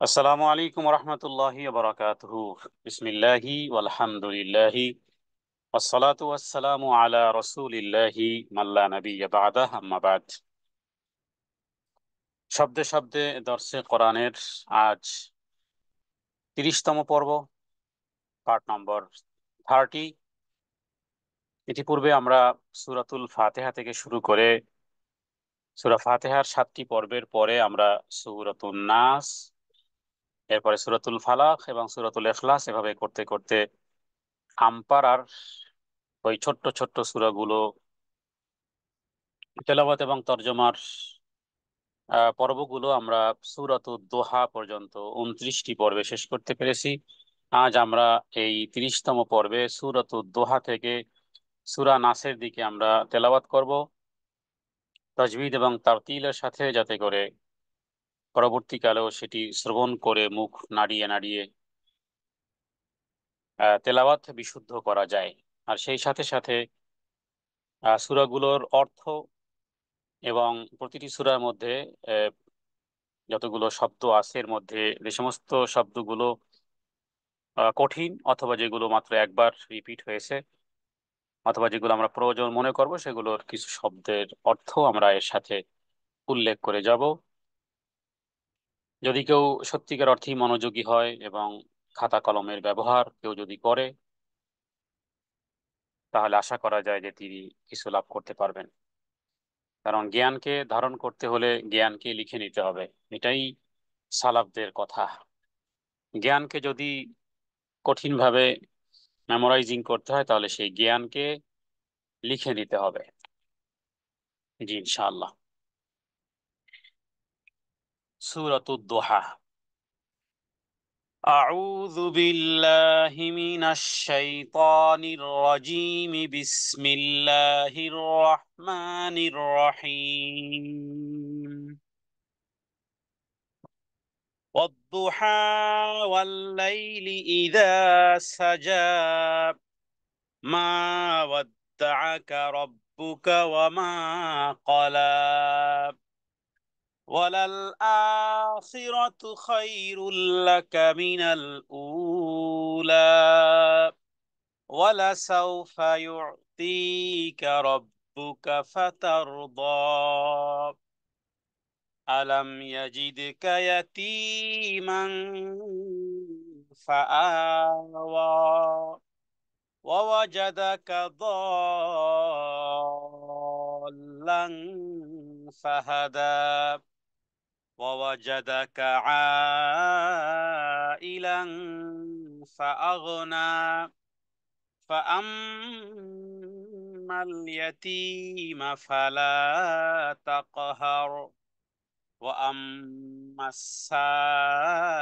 আসসালামু আলাইকুম রহমতুল্লাহি বারাকাতুহু। বিসমিল্লাহি ওয়ালহামদুলিল্লাহি ওয়াসসালাতু ওয়াসসালামু আলা রাসূলিল্লাহি মাল্লা নাবিয়্যা বা'দাহ, আম্মা বাদ। শব্দে শব্দে দর্সে কোরআনের আজ ৩০তম পর্ব, পার্ট নম্বর 30। ইতিপূর্বে আমরা সূরাতুল ফাতিহা থেকে শুরু করে সূরা ফাতিহার 7টি পর্বের পরে আমরা সূরাতুন নাস, এরপরে সূরাতুল ফালাক এবং সূরাতুল ইখলাস, এভাবে করতে করতে আমপারার ওই ছোট্ট ছোট্ট সূরাগুলো তেলাওয়াত এবং তরজমার পর্বগুলো আমরা সূরাতুদ দোহা পর্যন্ত 29টি পর্বে শেষ করতে পেরেছি। আজ আমরা এই 30তম পর্বে সূরাতুদ দোহা থেকে সূরা নাসের দিকে আমরা তেলাওয়াত করব, তাজবিদ এবং তারতিলের সাথে, যাতে করে পরবর্তীকালেও সেটি শ্রবণ করে মুখ নাড়িয়ে নাড়িয়ে তেলাওয়াত বিশুদ্ধ করা যায়। আর সেই সাথে সাথে সূরাগুলোর অর্থ এবং প্রতিটি সূরার মধ্যে যতগুলো শব্দ আছে এর মধ্যে যে সমস্ত শব্দগুলো কঠিন, অথবা যেগুলো মাত্র একবার রিপিট হয়েছে, অথবা যেগুলো আমরা প্রয়োজন মনে করব, সেগুলোর কিছু শব্দের অর্থ আমরা এর সাথে উল্লেখ করে যাব। যদি কেউ সত্যিকার অর্থেই মনোযোগী হয় এবং খাতা কলমের ব্যবহার কেউ যদি করে, তাহলে আশা করা যায় যে তিনি কিছু লাভ করতে পারবেন। কারণ জ্ঞানকে ধারণ করতে হলে জ্ঞানকে লিখে নিতে হবে, এটাই সালাফদের কথা। জ্ঞানকে যদি কঠিনভাবে মেমোরাইজিং করতে হয়, তাহলে সেই জ্ঞানকে লিখে নিতে হবে। জি, ইনশাআল্লাহ। সূরাতুদ দোহা। أعوذ بالله من الشيطان الرجيم. بسم الله الرحمن الرحيم. والضحى والليل إذا سجى ما ودعك ربك وما قلى وللآخرة خير لك من الأولى ولسوف يعطيك ربك فترضى ألم يجدك يتيما فآوى ووجدك ضالا فهدى ووجدك عائلا فأغنى فأما اليتيم فلا تقهر وأما السائل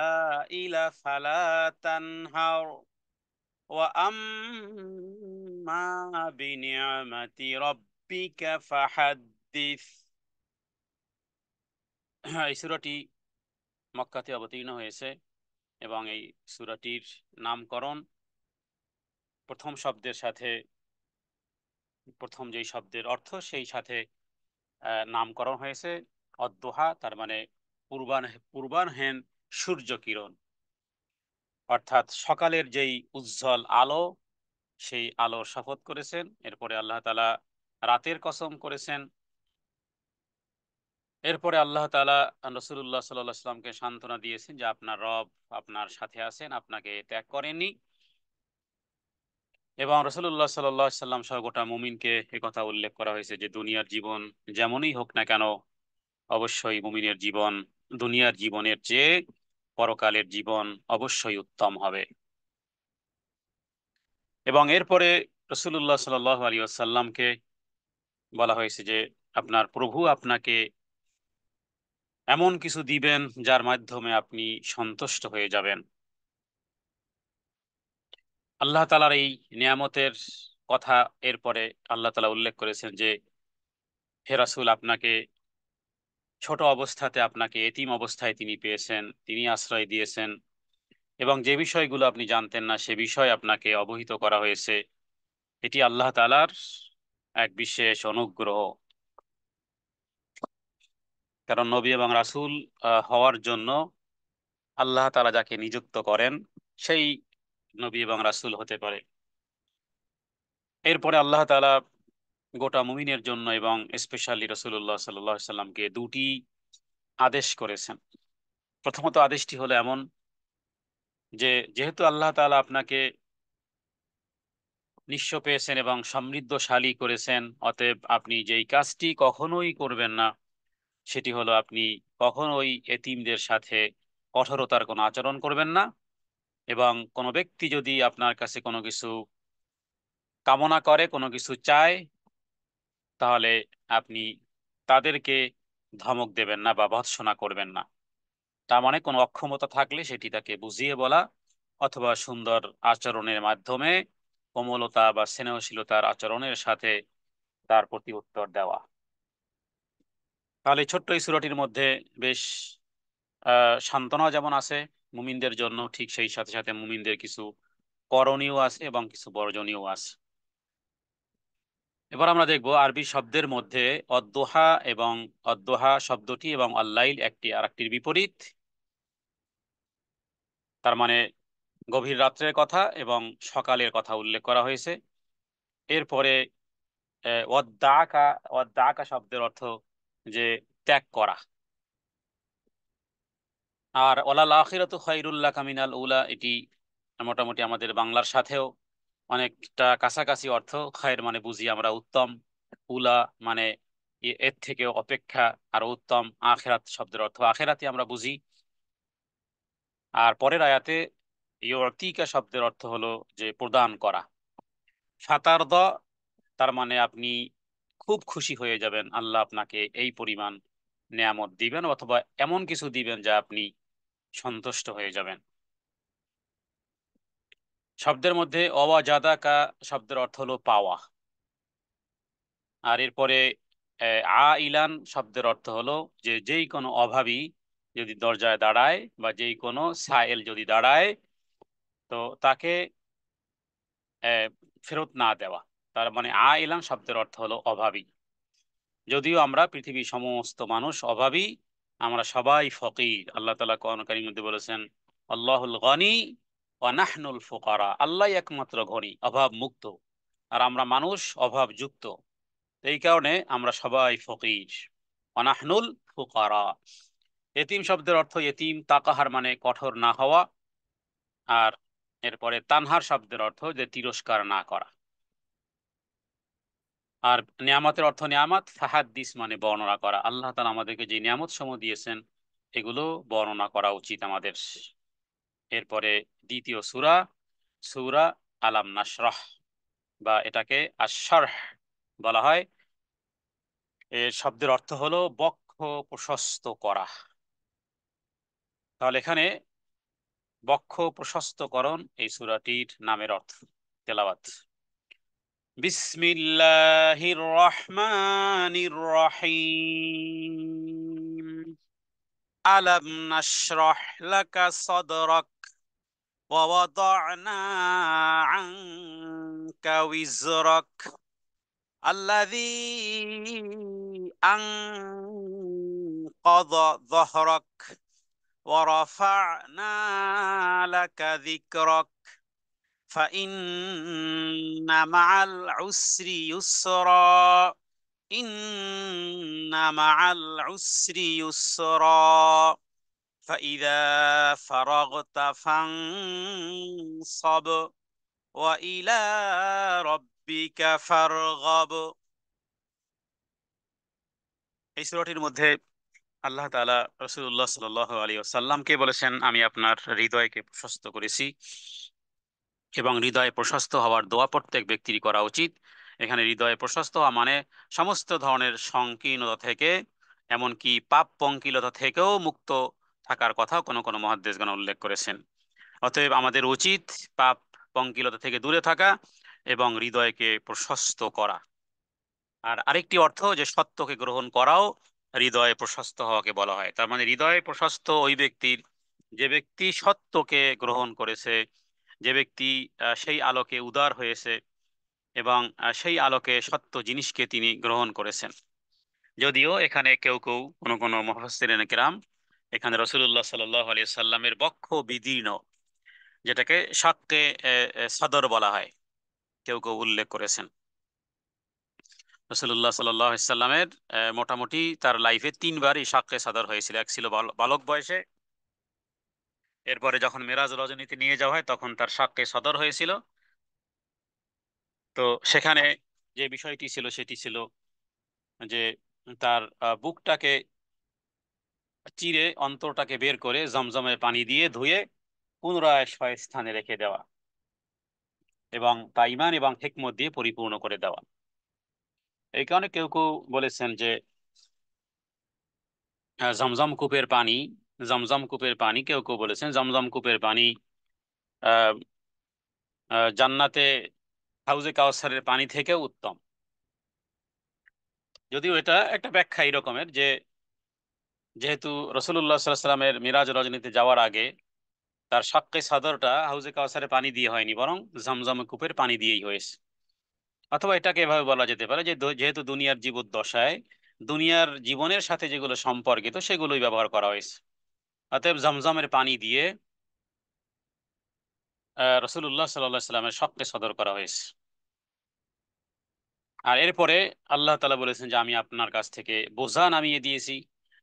فلا تنهر وأما بنعمة ربك فحدث। এই সূরাটি মক্কাতে অবতীর্ণ হয়েছে এবং এই সূরাটির নামকরণ প্রথম শব্দের সাথে, প্রথম যেই শব্দের অর্থ সেই সাথে নামকরণ হয়েছে অদ্দোহা, তার মানে পূর্বাহ্ন সূর্য কিরণ, অর্থাৎ সকালের যেই উজ্জ্বল আলো, সেই আলোর শপথ করেছেন। এরপরে আল্লাহ তাআলা রাতের কসম করেছেন। এরপরে আল্লাহ তাআলা রাসূলুল্লাহ সাল্লাল্লাহু আলাইহি ওয়াসাল্লামকে সান্ত্বনা দিয়েছেন যে আপনার রব আপনার সাথে আছেন, আপনাকে ত্যাগ করেননি। এবং রাসূলুল্লাহ সাল্লাল্লাহু আলাইহি ওয়াসাল্লাম সহ গোটা মুমিনকে একথা উল্লেখ করা হয়েছে যে দুনিয়ার জীবন যেমনই হোক না কেন, অবশ্যই মুমিনের জীবন দুনিয়ার জীবনের চেয়ে পরকালের জীবন অবশ্যই উত্তম হবে। এবং এরপরে রাসূলুল্লাহ সাল্লাল্লাহু আলাইহি ওয়াসাল্লামকে বলা হয়েছে যে আপনার প্রভু আপনাকে এমন কিছু দিবেন যার মাধ্যমে আপনি সন্তুষ্ট হয়ে যাবেন। আল্লাহ তাআলার এই নিয়ামতের কথা এরপরে আল্লাহ তাআলা উল্লেখ করেছেন যে হে রাসূল, আপনাকে ছোট অবস্থাতে আপনাকে এতিম অবস্থায় তিনি পেয়েছেন, তিনি আশ্রয় দিয়েছেন, এবং যে বিষয়গুলো আপনি জানতেন না সে বিষয় আপনাকে অবহিত করা হয়েছে। এটি আল্লাহ তাআলার এক বিশেষ অনুগ্রহ। কারণ নবী এবং রাসূল হওয়ার জন্য আল্লাহ তাআলা যাকে নিযুক্ত করেন সেই নবী এবং রাসূল হতে পারে। এরপরে আল্লাহ তাআলা গোটা মুমিনের জন্য এবং স্পেশালি রাসূলুল্লাহ সাল্লাল্লাহু আলাইহি সাল্লামকে দুটি আদেশ করেছেন। প্রথমত আদেশটি হলো এমন যে যেহেতু আল্লাহ তাআলা আপনাকে নিঃস্ব পেয়েছেন এবং সমৃদ্ধশালী করেছেন, অতএব আপনি যেই কাজটি কখনোই করবেন না সেটি হলো আপনি কখনোই এতিমদের সাথে কঠোরতার কোনো আচরণ করবেন না। এবং কোনো ব্যক্তি যদি আপনার কাছে কোনো কিছু কামনা করে, কোনো কিছু চায়, তাহলে আপনি তাদেরকে ধমক দেবেন না বা ভর্ৎসনা করবেন না। তার মানে কোনো অক্ষমতা থাকলে সেটি তাকে বুঝিয়ে বলা অথবা সুন্দর আচরণের মাধ্যমে কোমলতা বা স্নেহশীলতার আচরণের সাথে তার প্রতি উত্তর দেওয়া। তাহলে এই ছোট্ট এই সূরাটির মধ্যে বেশ সান্ত্বনা যেমন আছে মুমিনদের জন্য, ঠিক সেই সাথে সাথে মুমিনদের কিছু করণীয় আছে এবং কিছু বর্জনীয় আছে। এবার আমরা দেখব আরবি শব্দের মধ্যে অদ্দোহা এবং অদ্দোহা শব্দটি এবং আল্লাইল একটি আরেকটির বিপরীত। তার মানে গভীর রাত্রের কথা এবং সকালের কথা উল্লেখ করা হয়েছে। এরপরে ওয়াদ্দাকা, ওয়াদ্দাকা শব্দের অর্থ যে ত্যাগ করা। আর ওয়ালাল আখিরাতু খায়রুল লাকা মিনাল উলা, এটি মোটামুটি আমাদের বাংলার সাথেও অনেকটা কাছাকাছি অর্থ। খায়ের মানে বুঝি আমরা উত্তম, উলা মানে এর থেকে অপেক্ষা আরো উত্তম। আখেরাত শব্দের অর্থ আখেরাতি আমরা বুঝি। আর পরের আয়াতে ইউতিকা শব্দের অর্থ হলো যে প্রদান করা। ফাতারদ, তার মানে আপনি খুব খুশি হয়ে যাবেন, আল্লাহ আপনাকে এই পরিমাণ নেয়ামত দিবেন অথবা এমন কিছু দিবেন যা আপনি সন্তুষ্ট হয়ে যাবেন। শব্দের মধ্যে অওয়াজাদাকা শব্দের অর্থ হলো পাওয়া। আর এরপরে ইলান শব্দের অর্থ হলো যে যেই কোনো অভাবী যদি দরজায় দাঁড়ায় বা যেই কোনো সায়েল যদি দাঁড়ায়, তো তাকে আহ, ফেরত না দেওয়া। তার মানে ইলান শব্দের অর্থ হলো অভাবী। যদিও আমরা পৃথিবীর সমস্ত মানুষ অভাবী, আমরা সবাই ফকির। আল্লাহ তাআলা কোরআন কারীমের মধ্যে বলেছেন আল্লাহুল গনি ওয়া নাহনুল ফুকারা, আল্লাহ একমাত্র ধনী, অভাব মুক্ত, আর আমরা মানুষ অভাব যুক্ত। এই কারণে আমরা সবাই ফকির। ওয়া নাহনুল ফুকারা। এতিম শব্দের অর্থ এতিম, তাকাহার মানে কঠোর না হওয়া। আর এরপরে তানহার শব্দের অর্থ যে তিরস্কার না করা। আর নিয়ামতের অর্থ নিয়ামত, ফাহাদ্দিস মানে বর্ণনা করা। আল্লাহ তাআলা আমাদেরকে যে নিয়ামত সমূহ দিয়েছেন এগুলো বর্ণনা করা উচিত আমাদের। এরপরে দ্বিতীয় সূরা, সূরা আলাম নাশরাহ, বা এটাকে আশ-শারহ বলা হয়। এর শব্দের অর্থ হলো বক্ষ প্রশস্ত করা। তাহলে এখানে বক্ষ প্রশস্তকরণ এই সূরাটির নামের অর্থ। তেলাওয়াত। বিসমিল্লাহির রহমানির রহিম। আলাম নাশরাহ লাকা সাদরাক ওয়া ওয়াদা'না আনকা উইজরাক আল্লাযী আনকাযা যাহরাক ওয়া রাফা'না লাকা যিকরাক فإن مع العسر يسرا إن مع العسر يسرا فإذا فرغت فانصب وإلى ربك فارغب। এই সূরাটির মধ্যে আল্লাহ তাআলা রাসূলুল্লাহ সাল্লাল্লাহু আলাইহি ওয়াসাল্লামকে বলেছেন আমি আপনার হৃদয়কে প্রশস্ত করেছি। এবং হৃদয়ে প্রশস্ত হওয়ার দোয়া প্রত্যেক ব্যক্তিরই করা উচিত। এখানে হৃদয়ে প্রশস্ত হওয়া মানে সমস্ত ধরনের সংকীর্ণতা থেকে, এমনকি পাপ পঙ্কিলতা থেকেও মুক্ত থাকার কথাও কোনো কোনো মুহাদ্দিসগণ উল্লেখ করেছেন। অতএব আমাদের উচিত পাপ পঙ্কিলতা থেকে দূরে থাকা এবং হৃদয়কে প্রশস্ত করা। আর আরেকটি অর্থ যে সত্যকে গ্রহণ করাও হৃদয়ে প্রশস্ত হওয়াকে বলা হয়। তার মানে হৃদয়ে প্রশস্ত ওই ব্যক্তির যে ব্যক্তি সত্যকে গ্রহণ করেছে, যে ব্যক্তি সেই আলোকে উদার হয়েছে এবং সেই আলোকে সত্য জিনিসকে তিনি গ্রহণ করেছেন। যদিও এখানে কেউ কেউ কোনো কোনো মুফাসসিরিনে কেরাম এখানে রাসূলুল্লাহ সাল্লাল্লাহু আলাইহি সাল্লামের বক্ষ বিদীর্ণ, যেটাকে শাক্কে সাদর বলা হয়, কেউ কেউ উল্লেখ করেছেন। রাসূলুল্লাহ সাল্লাল্লাহু আলাইহি সাল্লামের মোটামুটি তার লাইফে তিনবার এই শাক্কে সাদর হয়েছিল। এক ছিল বালক বয়সে, এরপরে যখন মেরাজ রজনীতে নিয়ে যাওয়া হয় তখন তার শাক্কে সদর হয়েছিল। তো সেখানে যে বিষয়টি ছিল সেটি ছিল যে তার বুকটাকে চিরে অন্তরটাকে বের করে জমজমের পানি দিয়ে ধুয়ে পুনরায় স্থানে রেখে দেওয়া এবং তা ঈমান এবং হিকমত দিয়ে পরিপূর্ণ করে দেওয়া। এই কারণে কেউ কেউ বলেছেন যে জমজম কূপের পানি, জমজম কূপের পানি, কেউ কেউ বলেছেন জমজম কূপের পানি আহ জান্নাতে হাউজে কাউসারের পানি থেকেও উত্তম। যদিও এটা একটা ব্যাখ্যা এই রকমের যে যেহেতু রসুল্লাহ সাল্লাল্লাহু আলাইহি সাল্লামের মিরাজ রজনীতে যাওয়ার আগে তার শাক্কে সাদরটা হাউজে কাউসারে পানি দিয়ে হয়নি, বরং জমজম কূপের পানি দিয়েই হয়েছে। অথবা এটাকে এভাবে বলা যেতে পারে যে যেহেতু দুনিয়ার জীবদ্দশায় দুনিয়ার জীবনের সাথে যেগুলো সম্পর্কিত সেগুলোই ব্যবহার করা হয়েছে, অতএব জমজমের পানি দিয়ে রসুল্লাহ সাল্লাল্লাহু আলাইহি সাল্লামের শাক্কে সদর করা হয়েছে। আর এরপরে আল্লাহ তাআলা বলেছেন যে আমি আপনার কাছ থেকে বোঝা নামিয়ে দিয়েছি।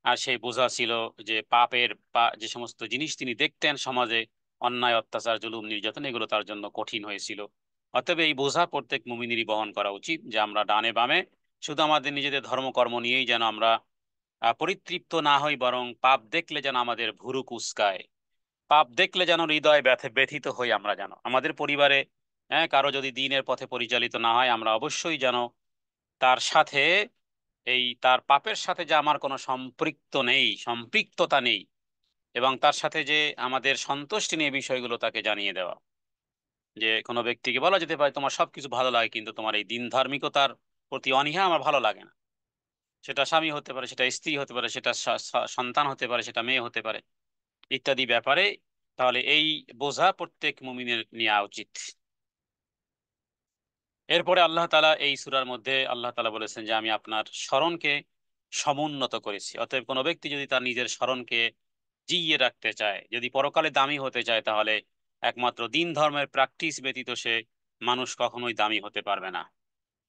আর সেই বোঝা ছিল যে যে সমস্ত জিনিস তিনি দেখতেন সমাজে, অন্যায় অত্যাচার জুলুম নির্যাতন, এগুলো তার জন্য কঠিন হয়েছিল। অতএব এই বোঝা প্রত্যেক মুমিনেরই বহন করা উচিত, যে আমরা ডানে বামে শুধু আমাদের নিজেদের ধর্মকর্ম নিয়েই যেন আমরা পরিতৃপ্ত না হই, বরং পাপ দেখলে যেন আমাদের ভুরু কুঁচকায়, পাপ দেখলে যেন হৃদয় ব্যথিত হই আমরা, যেন আমাদের পরিবারে কারো যদি দ্বীনের পথে পরিচালিত না হয় আমরা অবশ্যই যেন তার সাথে তার পাপের সাথে যে আমার কোনো সম্পৃক্ততা নেই, এবং তার সাথে যে আমাদের সন্তুষ্টি নিয়ে বিষয়গুলো তাকে জানিয়ে দেওয়া। যে কোনো ব্যক্তিকে বলা যেতে পারে তোমার সবকিছু ভালো লাগে কিন্তু তোমার এই দিন ধার্মিকতার প্রতি অনীহা আমার ভালো লাগে না। সেটা স্বামী হতে পারে, সেটা স্ত্রী হতে পারে, সেটা সন্তান হতে পারে, সেটা মেয়ে হতে পারে, ইত্যাদি ব্যাপারে। তাহলে এই বোঝা প্রত্যেক মুমিনের নেওয়া উচিত। এরপরে আল্লাহ তাআলা এই সূরার মধ্যে আল্লাহ তাআলা বলেছেন যে আমি আপনার স্মরণকে সমুন্নত করেছি। অতএব কোনো ব্যক্তি যদি তার নিজের স্মরণকে জিইয়ে রাখতে চায়, যদি পরকালে দামি হতে চায়, তাহলে একমাত্র দিন ধর্মের প্র্যাকটিস ব্যতীত সে মানুষ কখনোই দামি হতে পারবে না।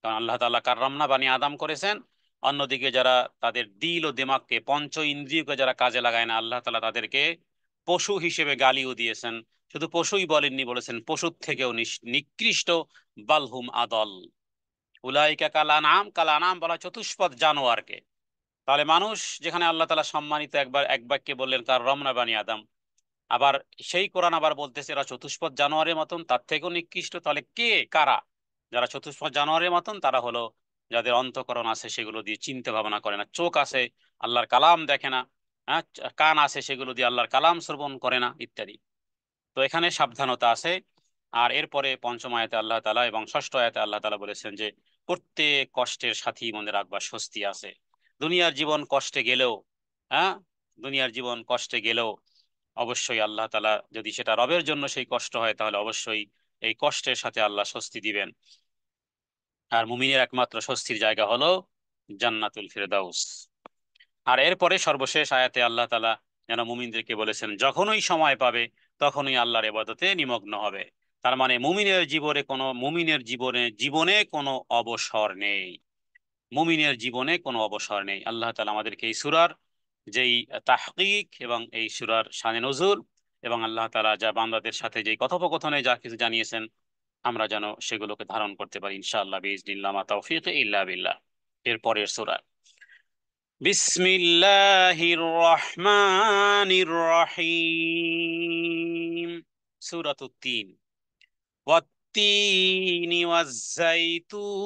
কারণ আল্লাহ তাআলা কাররামনা বানি আদম করেছেন। অন্যদিকে যারা তাদের দিল ও দিমাগকে, পঞ্চ ইন্দ্রিয়কে যারা কাজে লাগায় না, আল্লাহ তাআলা তাদেরকে পশু হিসেবে গালিও দিয়েছেন। শুধু পশুই বলেননি, বলেছেন পশুর থেকেও নিকৃষ্ট, বালহুম আদল, উলাইকা কাল আনাম বলা চতুষ্পদ জানোয়ারকে। তাহলে মানুষ যেখানে আল্লাহ তাআলা সম্মানিত একবার এক বাক্যে বললেন কাররামনা বানি আদম, আবার সেই কোরআন আবার বলতেছে এরা চতুষ্পদ জানোয়ারের মতন, তার থেকেও নিকৃষ্ট। তাহলে কারা যারা চতুষ্পদ জানোয়ারের মতন? তারা হলো যাদের অন্তঃকরণ আছে সেগুলো দিয়ে চিন্তা ভাবনা করে না, চোখ আছে আল্লাহর কালাম দেখে না, কান আছে সেগুলো দিয়ে আল্লাহর কালাম শ্রবণ করে না, ইত্যাদি। তো এখানে সাবধানতা আছে। আর এরপরে পঞ্চম আয়াতে আল্লাহ তাআলা এবং ষষ্ঠ আয়াতে আল্লাহ তাআলা বলেছেন যে প্রত্যেক কষ্টের সাথী মনে রাখবা স্বস্তি আছে। দুনিয়ার জীবন কষ্টে গেলেও, হ্যাঁ দুনিয়ার জীবন কষ্টে গেলেও অবশ্যই আল্লাহ তাআলা যদি সেটা রবের জন্য সেই কষ্ট হয়, তাহলে অবশ্যই এই কষ্টের সাথে আল্লাহ স্বস্তি দিবেন। আর মুমিনের একমাত্র স্বস্তির জায়গা হলো জান্নাতুল ফিরদাউস। আর এরপরে সর্বশেষ আয়াতে আল্লাহ তাআলা যেন মুমিনদেরকে বলেছেন যখনই সময় পাবে তখনই আল্লাহর ইবাদতে নিমগ্ন হবে। তার মানে মুমিনের জীবনে জীবনে কোনো অবসর নেই, মুমিনের জীবনে কোনো অবসর নেই। আল্লাহ তাআলা আমাদেরকে এই সূরার যেই তাহকিক এবং এই সূরার শানে নজুল এবং আল্লাহ তাআলা যা বান্দাদের সাথে যেই কথোপকথনে যা কিছু জানিয়েছেন, আমরা যেন সেগুলোকে ধারণ করতে পারি ইনশাআল্লাহ বিইজনিল্লাহ, মা তাওফীক ইল্লা বিল্লাহ। এর পরের সূরা বিসমিল্লাহির রহমানির রহিম, সূরাতুত তিন। ওয়াত-তিনি ওয়াজ-যাইতুন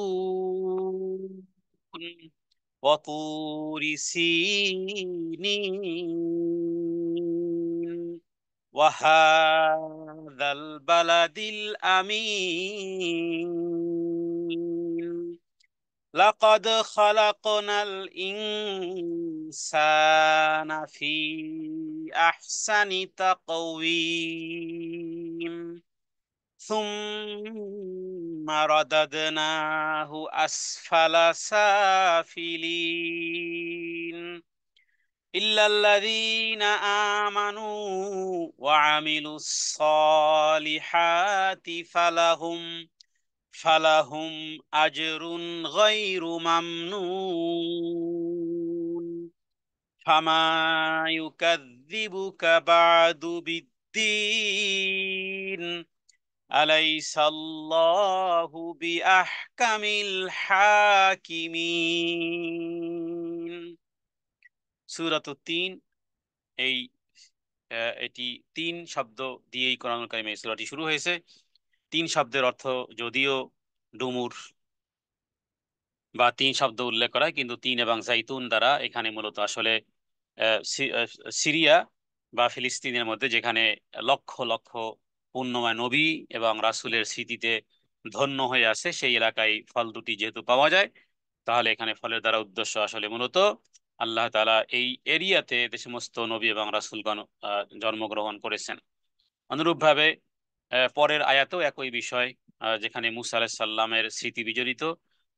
وطور سينين وهذا البلد الأمين لقد خلقنا الإنسان في أحسن تقويم ثم رددناه أسفل سافلين ইল্লাল্লাযীনা আমানু ওয়া আমিলুস সালিহাতি ফালাহুম আজরুন গায়রু মামনুন ফামা ইউকাযযিবুকা বা'দু বিদ্দীন আলাইসাল্লাহু বিআহকামিল হাকিমিন। সূরাতুত তিন। এই এটি তিন শব্দ দিয়েই কোরআনুল কারীমে এই সূরাটি শুরু হয়েছে। তিন শব্দের অর্থ যদিও ডুমুর বা তিন শব্দ উল্লেখ করা হয়, কিন্তু তিন এবং জাইতুন দ্বারা এখানে মূলত আসলে সিরিয়া বা ফিলিস্তিনের মধ্যে, যেখানে লক্ষ লক্ষ পুণ্যময় নবী এবং রাসূলের স্মৃতিতে ধন্য হয়ে আছে, সেই এলাকায় ফল দুটি যেহেতু পাওয়া যায়, তাহলে এখানে ফলের দ্বারা উদ্দেশ্য আসলে মূলত আল্লাহ তাআলা এই এরিয়াতে যে সমস্ত নবী এবং রাসূলগণ জন্মগ্রহণ করেছেন। অনুরূপভাবে পরের আয়াতেও একই বিষয়, যেখানে মুসা আলাইহিস সালামের স্মৃতি বিজড়িত,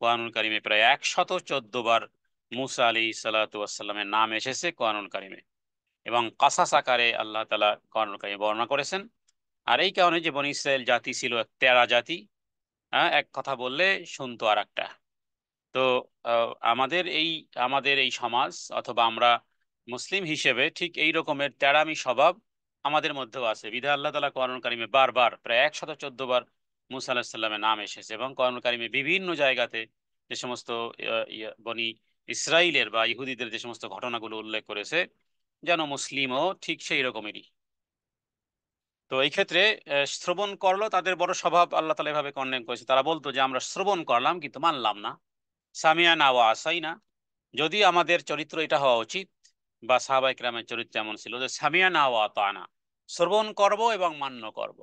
কোরআনুল কারিমে প্রায় 114 বার মুসা আলাইহিস সালাতু ওয়াস সালামের নাম এসেছে কোরআনুল কারিমে, এবং কাসাস আকারে আল্লাহ তাআলা কোরআনুল কারিমে বর্ণনা করেছেন। আর এই কারণে যে বনী ইসরাইল জাতি ছিল এক তেরা জাতি, এক কথা বললে শুনতো আর একটা। তো আমাদের এই সমাজ অথবা আমরা মুসলিম হিসেবে ঠিক এই রকমের তেড়ামি স্বভাব আমাদের মধ্যেও আছে। বিধায় আল্লাহ তাআলা কোরআনুল কারিমে বারবার প্রায় 114 বার মুসা আলাইহিস সালামের নাম এসেছে, এবং কোরআনুল কারিমে বিভিন্ন জায়গাতে যে সমস্ত বনি ইসরাইলের বা ইহুদিদের যে সমস্ত ঘটনাগুলো উল্লেখ করেছে, যেন মুসলিমও ঠিক সেই রকমেরই। তো এই ক্ষেত্রে শ্রবণ করলো তাদের বড় স্বভাব আল্লাহ তাআলা এভাবে কন্ডেম করেছে। তারা বলতো যে আমরা শ্রবণ করলাম কিন্তু মানলাম না, সামিয়ানা ওয়া আসাইনা। যদি আমাদের চরিত্র এটা হওয়া উচিত, বা সাহাবায়ে কেরামের চরিত্র এমন ছিল যে সামিয়ানা ওয়া আতানা, শ্রবণ করব এবং মান্য করব।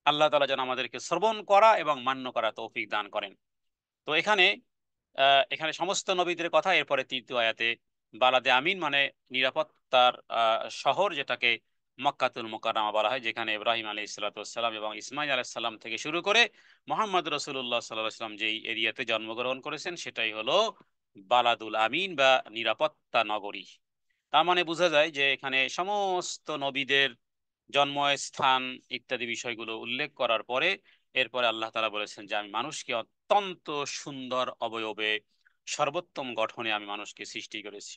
আল্লাহ তাআলা যেন আমাদেরকে শ্রবণ করা এবং মান্য করা তৌফিক দান করেন। তো এখানে সমস্ত নবীদের কথা, এরপরে তৃতীয় আয়াতে বালাদে আমিন মানে নিরাপত্তার শহর, যেটাকে মক্কাতুল মুকাররমা বলা হয়, যেখানে ইব্রাহিম আলাইহিস সালাতু ওয়াস সালাম এবং ইসমাঈল আলাইহিস সালাম থেকে শুরু করে মুহাম্মদ রাসূলুল্লাহ সাল্লাল্লাহু আলাইহি ওয়াসাল্লাম যেই এরিয়াতে জন্মগ্রহণ করেছেন, সেটাই হলো বালাদুল আমিন বা নিরাপত্তা নগরী। তার মানে বোঝা যায় যে এখানে সমস্ত নবীদের জন্মস্থান ইত্যাদি বিষয়গুলো উল্লেখ করার পরে এরপরে আল্লাহ তাআলা বলেছেন যে আমি মানুষকে অত্যন্ত সুন্দর অবয়বে, সর্বোত্তম গঠনে আমি মানুষকে সৃষ্টি করেছি।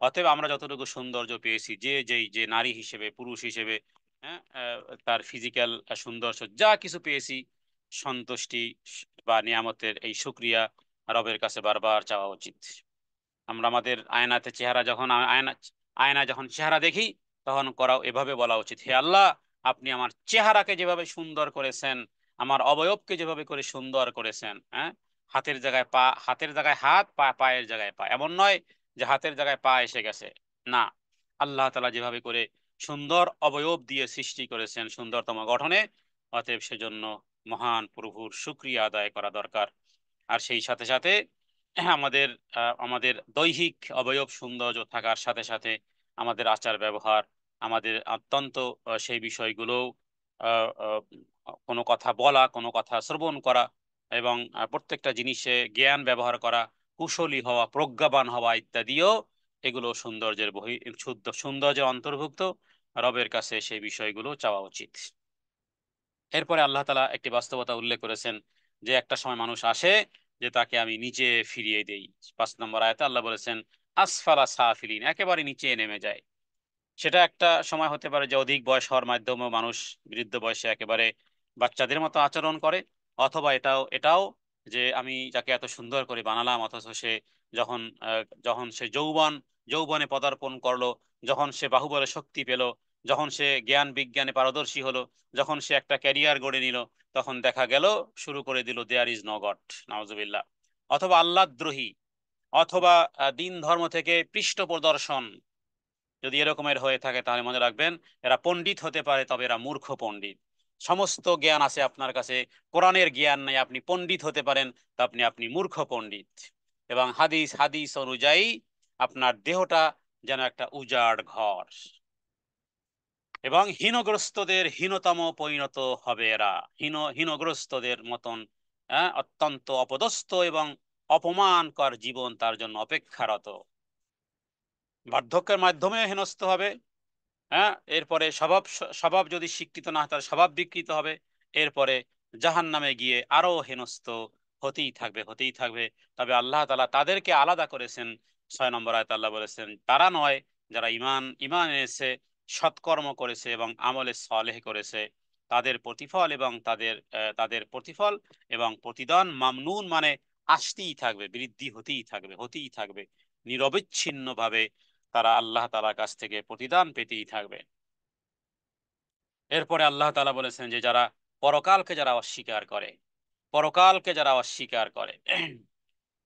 অতএব আমরা যতটুকু সৌন্দর্য পেয়েছি, যে নারী হিসেবে, পুরুষ হিসেবে, হ্যাঁ, তার ফিজিক্যাল সৌন্দর্য যা কিছু পেয়েছি, সন্তুষ্টি বা নিয়ামতের এই শুকরিয়া রবের কাছে বারবার চাওয়া উচিত। আমরা আমাদের আয়নাতে চেহারা যখন আয়না যখন চেহারা দেখি, তখন করা এভাবে বলা উচিত, হে আল্লাহ, আপনি আমার চেহারাকে যেভাবে সুন্দর করেছেন, আমার অবয়বকে যেভাবে করে সুন্দর করেছেন, হ্যাঁ, হাতের জায়গায় পা, হাতের জায়গায় হাত, পায়ের জায়গায় পা, এমন নয় যে হাতের জায়গায় পা এসে গেছে, না, আল্লাহ তাআলা যেভাবে করে সুন্দর অবয়ব দিয়ে সৃষ্টি করেছেন সুন্দরতম গঠনে, অতএব সেজন্য মহান প্রভুর শুকরিয়া আদায় করা দরকার। আর সেই সাথে সাথে আমাদের আমাদের দৈহিক অবয়ব সৌন্দর্য থাকার সাথে সাথে আমাদের আচার ব্যবহার, আমাদের অত্যন্ত সেই বিষয়গুলো, আহ, আহ, কোনো কথা বলা, কোনো কথা শ্রবণ করা, এবং প্রত্যেকটা জিনিসে জ্ঞান ব্যবহার করা, কুশলী হওয়া, প্রজ্ঞাবান হওয়া ইত্যাদিও, এগুলো সৌন্দর্যের শুদ্ধ সৌন্দর্যের অন্তর্ভুক্ত। রবের কাছে সেই বিষয়গুলো চাওয়া উচিত। এরপরে আল্লাহ তাআলা একটি বাস্তবতা উল্লেখ করেছেন যে একটা সময় মানুষ আসে যে তাকে আমি নিচে ফিরিয়ে দেই। 5 নম্বর আয়াতে আল্লাহ বলেছেন আসফালা সাফিলিন, একেবারে নিচে নেমে যায়। সেটা একটা সময় হতে পারে যে অধিক বয়স হওয়ার মাধ্যমেও মানুষ বৃদ্ধ বয়সে একেবারে বাচ্চাদের মতো আচরণ করে, অথবা এটাও যে আমি যাকে এত সুন্দর করে বানালাম, অথচ সে যখন যখন সে যৌবনে পদার্পণ করলো, যখন সে বাহুবলে শক্তি পেল, যখন সে জ্ঞান বিজ্ঞানে পারদর্শী হলো, যখন সে একটা ক্যারিয়ার গড়ে নিল, তখন দেখা গেল শুরু করে দিল দেয়ার ইজ নো গড, নাউজুবিল্লাহ। অথবা আল্লাহদ্রোহী, অথবা দিন ধর্ম থেকে পৃষ্ঠ প্রদর্শন, যদি এরকমের হয়ে থাকে তাহলে মনে রাখবেন এরা পণ্ডিত হতে পারে, তবে এরা মূর্খ পণ্ডিত। সমস্ত জ্ঞান আছে আপনার কাছে, কোরআনের জ্ঞান নাই, আপনি পণ্ডিত হতে পারেন, তা আপনি মূর্খ পণ্ডিত। এবং হাদিস হাদিস অনুযায়ী আপনার দেহটা যেন একটা উজাড় ঘর, এবং হীনগ্রস্তদের হীনতম পরিণত হবে এরা, হীনগ্রস্তদের মতন, অত্যন্ত অপদস্থ এবং অপমানকর জীবন তার জন্য অপেক্ষারত। বার্ধক্যের মাধ্যমে হেনস্থ হবে। হ্যাঁ, এরপরে স্বভাব, স্বভাব যদি শিক্ষিত না হয় তার স্বভাব বিকৃত হবে। এরপরে জাহান নামে গিয়ে আরো হেনস্থ হতেই থাকবে, হতেই থাকবে। তবে আল্লাহ তাআলা তাদেরকে আলাদা করেছেন। 6 নম্বর আয়াতে আল্লাহ বলেছেন, তারা নয় যারা ইমান ইমান এনেছে, সৎকর্ম করেছে এবং আমলে সালেহ করেছে, তাদের প্রতিফল এবং তাদের প্রতিফল এবং প্রতিদান মামনুন, মানে আসতেই থাকবে, বৃদ্ধি হতেই থাকবে, হতেই থাকবে, নিরবিচ্ছিন্নভাবে তারা আল্লাহ তাআলার কাছ থেকে প্রতিদান পেতেই থাকবে। এরপরে আল্লাহ তাআলা বলেছেন যে যারা পরকালকে যারা অস্বীকার করে, পরকালকে যারা অস্বীকার করে,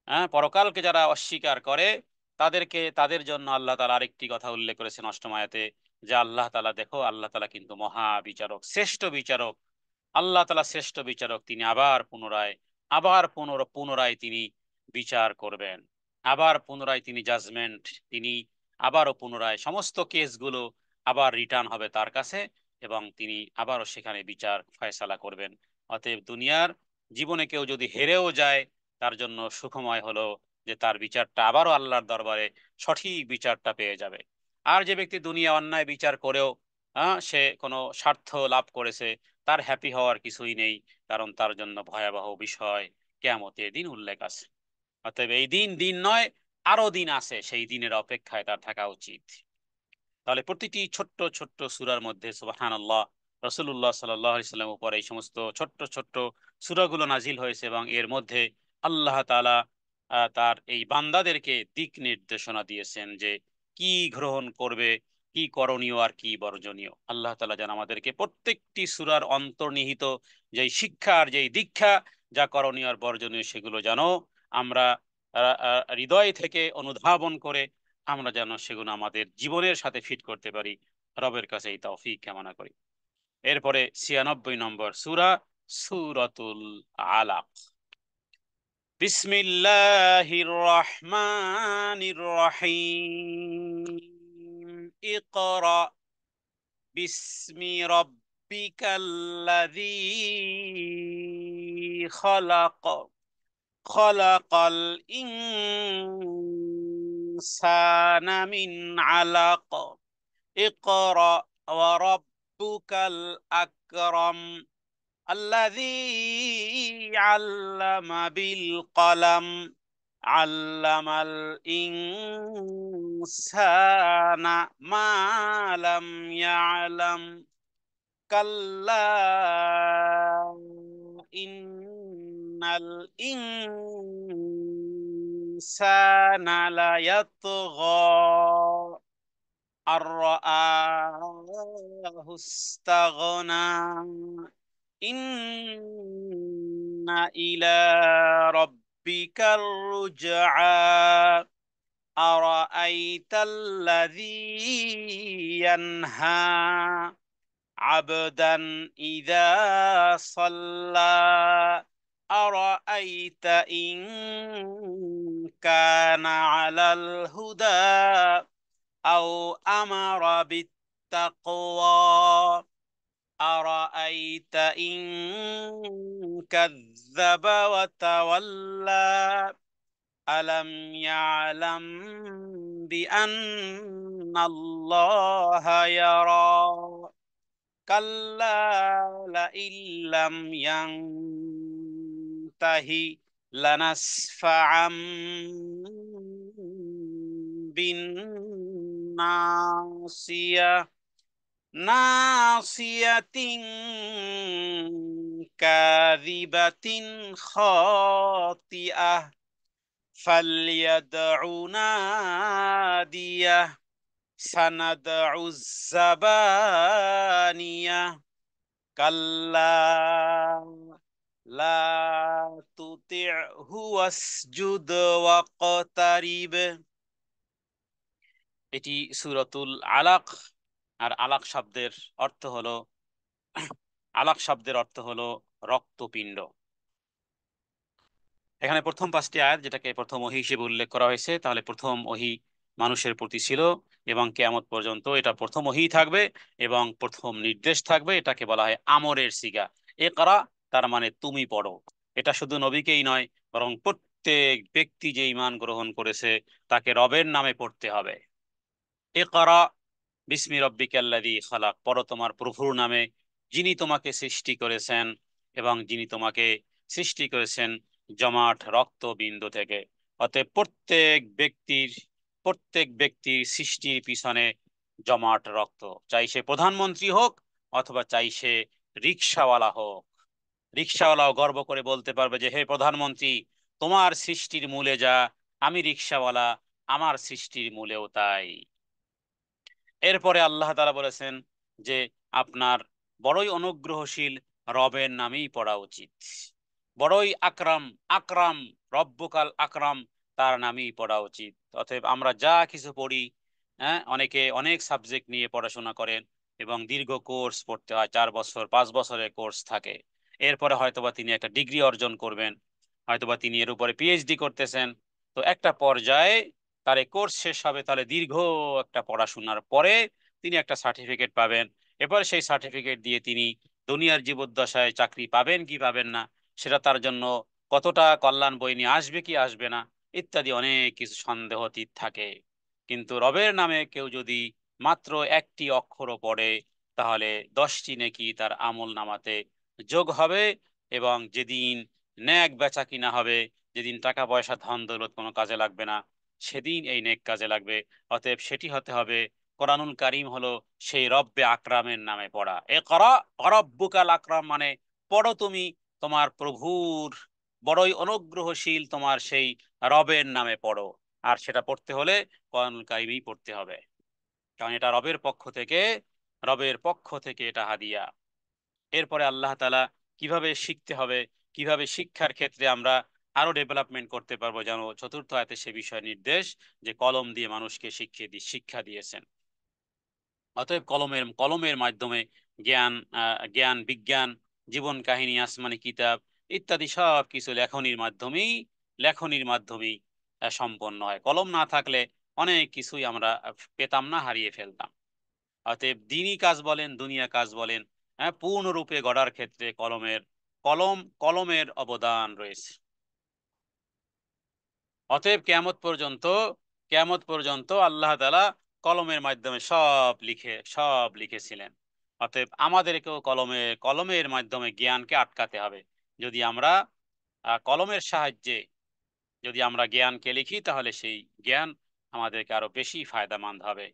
হ্যাঁ, পরকালকে যারা অস্বীকার করে তাদেরকে, তাদের জন্য আল্লাহ তাআলা আরেকটি কথা উল্লেখ করেছেন 8ম আয়াতে, যে আল্লাহ তাআলা, দেখো আল্লাহ তাআলা কিন্তু মহা বিচারক, শ্রেষ্ঠ বিচারক। আল্লাহ তাআলা শ্রেষ্ঠ বিচারক, তিনি আবার পুনরায় তিনি বিচার করবেন, আবার পুনরায় তিনি জাজমেন্ট, তিনি আবারও পুনরায় সমস্ত কেসগুলো আবার রিটার্ন হবে তার কাছে, এবং তিনি আবারও সেখানে বিচার ফয়সালা করবেন। অতএব দুনিয়ার জীবনে কেউ যদি হেরেও যায়, তার জন্য সুখময় হলো যে তার বিচারটা আবারও আল্লাহর দরবারে সঠিক বিচারটা পেয়ে যাবে। আর যে ব্যক্তি দুনিয়া অন্যায় বিচার করেও সে কোনো স্বার্থ লাভ করেছে, তার হ্যাপি হওয়ার কিছুই নেই, কারণ তার জন্য ভয়াবহ বিষয় কিয়ামতের দিন উল্লেখ আছে। অতএব এই দিন দিন নয়, আরো দিন আছে, সেই দিনের অপেক্ষায় তার থাকা উচিত। তাহলে প্রতিটি ছোট্ট ছোট্ট সূরার মধ্যে সুবহানাল্লাহ, রাসূলুল্লাহ সাল্লাল্লাহু আলাইহি সাল্লামের উপর এই সমস্ত ছোট্ট ছোট্ট সূরাগুলো নাজিল হয়েছে, এবং এর মধ্যে আল্লাহ তাআলা তার এই বান্দাদেরকে দিক নির্দেশনা দিয়েছেন যে কি গ্রহণ করবে, কি করণীয় আর কি বর্জনীয়। আল্লাহ তাআলা যেন আমাদেরকে প্রত্যেকটি সূরার অন্তর্নিহিত যেই শিক্ষা আর যেই দীক্ষা, যা করণীয় আর বর্জনীয়, সেগুলো যেন আমরা হৃদয় থেকে অনুধাবন করে আমরা যেন সেগুলো আমাদের জীবনের সাথে ফিট করতে পারি। রবের কাছে এই তৌফিক কামনা করি। এরপরে 96 নম্বর সূরা, সূরাতুল আলাক। বিসমিল্লাহির রহমানির রহিম। ইকরা বিসমি রাব্বিকাল্লাযী খালাক, খালাকাল ইনসানা মিন আলাক। اقرأ وربك الأكرم الذي علم بالقلم علم الإنسان ما لم يعلم كلا إن الإنسان ليطغى أن رآه استغنى إن إلى ربك الرجعى أرأيت الذي ينهى عبدا إذا صلى أرأيت إن كان على الهدى أو أمر بالتقوى أرأيت إن كذب وتولى ألم يعلم بأن الله يرى كلا لئن لم ينته لنسفعا بالناصية ناصية كاذبة خاطئة فليدع ناديه سندع الزبانية كلا لا تطعه واسجد واقترب। এটি সূরাতুল আলাক। আর আলাক শব্দের অর্থ হলো, আলাক শব্দের অর্থ হলো রক্তপিণ্ড। এখানে প্রথম 5টি আয়াত যেটাকে প্রথম ওহী হিসেবে উল্লেখ করা হয়েছে, তাহলে প্রথম ওহী মানুষের প্রতি ছিল, এবং কিয়ামত পর্যন্ত এটা প্রথম ওহী থাকবে এবং প্রথম নির্দেশ থাকবে। এটাকে বলা হয় আমরের সিগা। ইকরা তার মানে তুমি পড়ো। এটা শুধু নবীকেই নয়, বরং প্রত্যেক ব্যক্তি যে ঈমান গ্রহণ করেছে তাকে রবের নামে পড়তে হবে। ইকরা বিস্মি রব্বিকাল্লাযী খালাক, পড়ো তোমার প্রভুর নামে যিনি তোমাকে সৃষ্টি করেছেন এবং যিনি তোমাকে সৃষ্টি করেছেন জমাট রক্তবিন্দু থেকে। অতএব প্রত্যেক ব্যক্তির সৃষ্টির পিছনে জমাট রক্ত, চাই সে প্রধানমন্ত্রী হোক অথবা চাই সে রিকশাওয়ালা হোক। রিকশাওয়ালাও গর্ব করে বলতে পারবে যে হে প্রধানমন্ত্রী, তোমার সৃষ্টির মূলে যা, আমি রিকশাওয়ালা, আমার সৃষ্টির মূলেও তাই। এরপরে আল্লাহ তাআলা বলেছেন যে আপনার বড়ই অনুগ্রহশীল রবের নামেই পড়া উচিত। বড়ই আকরাম, আকরাম, রব্বুকাল আকরাম, তার নামেই পড়া উচিত। অতএব আমরা যা কিছু পড়ি, হ্যাঁ, অনেকে অনেক সাবজেক্ট নিয়ে পড়াশোনা করেন এবং দীর্ঘ কোর্স পড়তে হয়, 4 বছর 5 বছরের কোর্স থাকে। এরপরে হয়তোবা তিনি একটা ডিগ্রি অর্জন করবেন, হয়তোবা তিনি এর উপরে পিএইচডি করতেছেন। তো একটা পর্যায়ে তার এই কোর্স শেষ হবে, তাহলে দীর্ঘ একটা পড়াশোনার পরে তিনি একটা সার্টিফিকেট পাবেন। এবার সেই সার্টিফিকেট দিয়ে তিনি দুনিয়ার জীবদ্দশায় চাকরি পাবেন কি পাবেন না, সেটা তার জন্য কতটা কল্যাণ বয়ে নিয়ে আসবে কি আসবে না, ইত্যাদি অনেক কিছু সন্দেহাতীত থাকে। কিন্তু রবের নামে কেউ যদি মাত্র একটি অক্ষরও পড়ে, তাহলে 10টি নেকি তার আমল নামাতে যোগ হবে। এবং যেদিন ন্যাক বেচা কিনা হবে, যেদিন টাকা পয়সা ধন দৌলত কোনো কাজে লাগবে না, সেদিন এই নেক কাজে লাগবে। অতএব সেটি হতে হবে, কোরআনুল কারীম হলো সেই রব্বে আকরামের নামে পড়া। ইকরা রব্বুকাল আকরাম মানে পড়ো তুমি তোমার প্রভুর বড়ই অনুগ্রহশীল তোমার সেই রবের নামে পড়ো। আর সেটা পড়তে হলে কোরআনুল কারীমই পড়তে হবে, কারণ এটা রবের পক্ষ থেকে এটা হাদিয়া। এরপরে আল্লাহ তাআলা কিভাবে শিখতে হবে, কিভাবে শিক্ষার ক্ষেত্রে আমরা আরো ডেভেলপমেন্ট করতে পারবো, যেন চতুর্থ আয়াতে সে বিষয়ে নির্দেশ, যে কলম দিয়ে মানুষকে শিক্ষা দিয়েছেন। অতএব কলমের কলমের মাধ্যমে জ্ঞান, জ্ঞান বিজ্ঞান, জীবন কাহিনী, আসমানি কিতাব ইত্যাদি সব কিছু লেখনির মাধ্যমেই সম্পন্ন হয়। কলম না থাকলে অনেক কিছুই আমরা পেতাম না, হারিয়ে ফেলতাম। অতএব দিনী কাজ বলেন দুনিয়া কাজ বলেন, হ্যাঁ, পূর্ণরূপে গড়ার ক্ষেত্রে কলমের অবদান রয়েছে। অতএব কেয়ামত পর্যন্ত আল্লাহ তাআলা কলমের মাধ্যমে সব লিখেছিলেন। অতএব আমাদেরকেও কলমের মাধ্যমে জ্ঞানকে আটকাতে হবে। যদি আমরা কলমের সাহায্যে যদি আমরা জ্ঞানকে লিখি, তাহলে সেই জ্ঞান আমাদেরকে আরো বেশি ফায়দামন্দ হবে।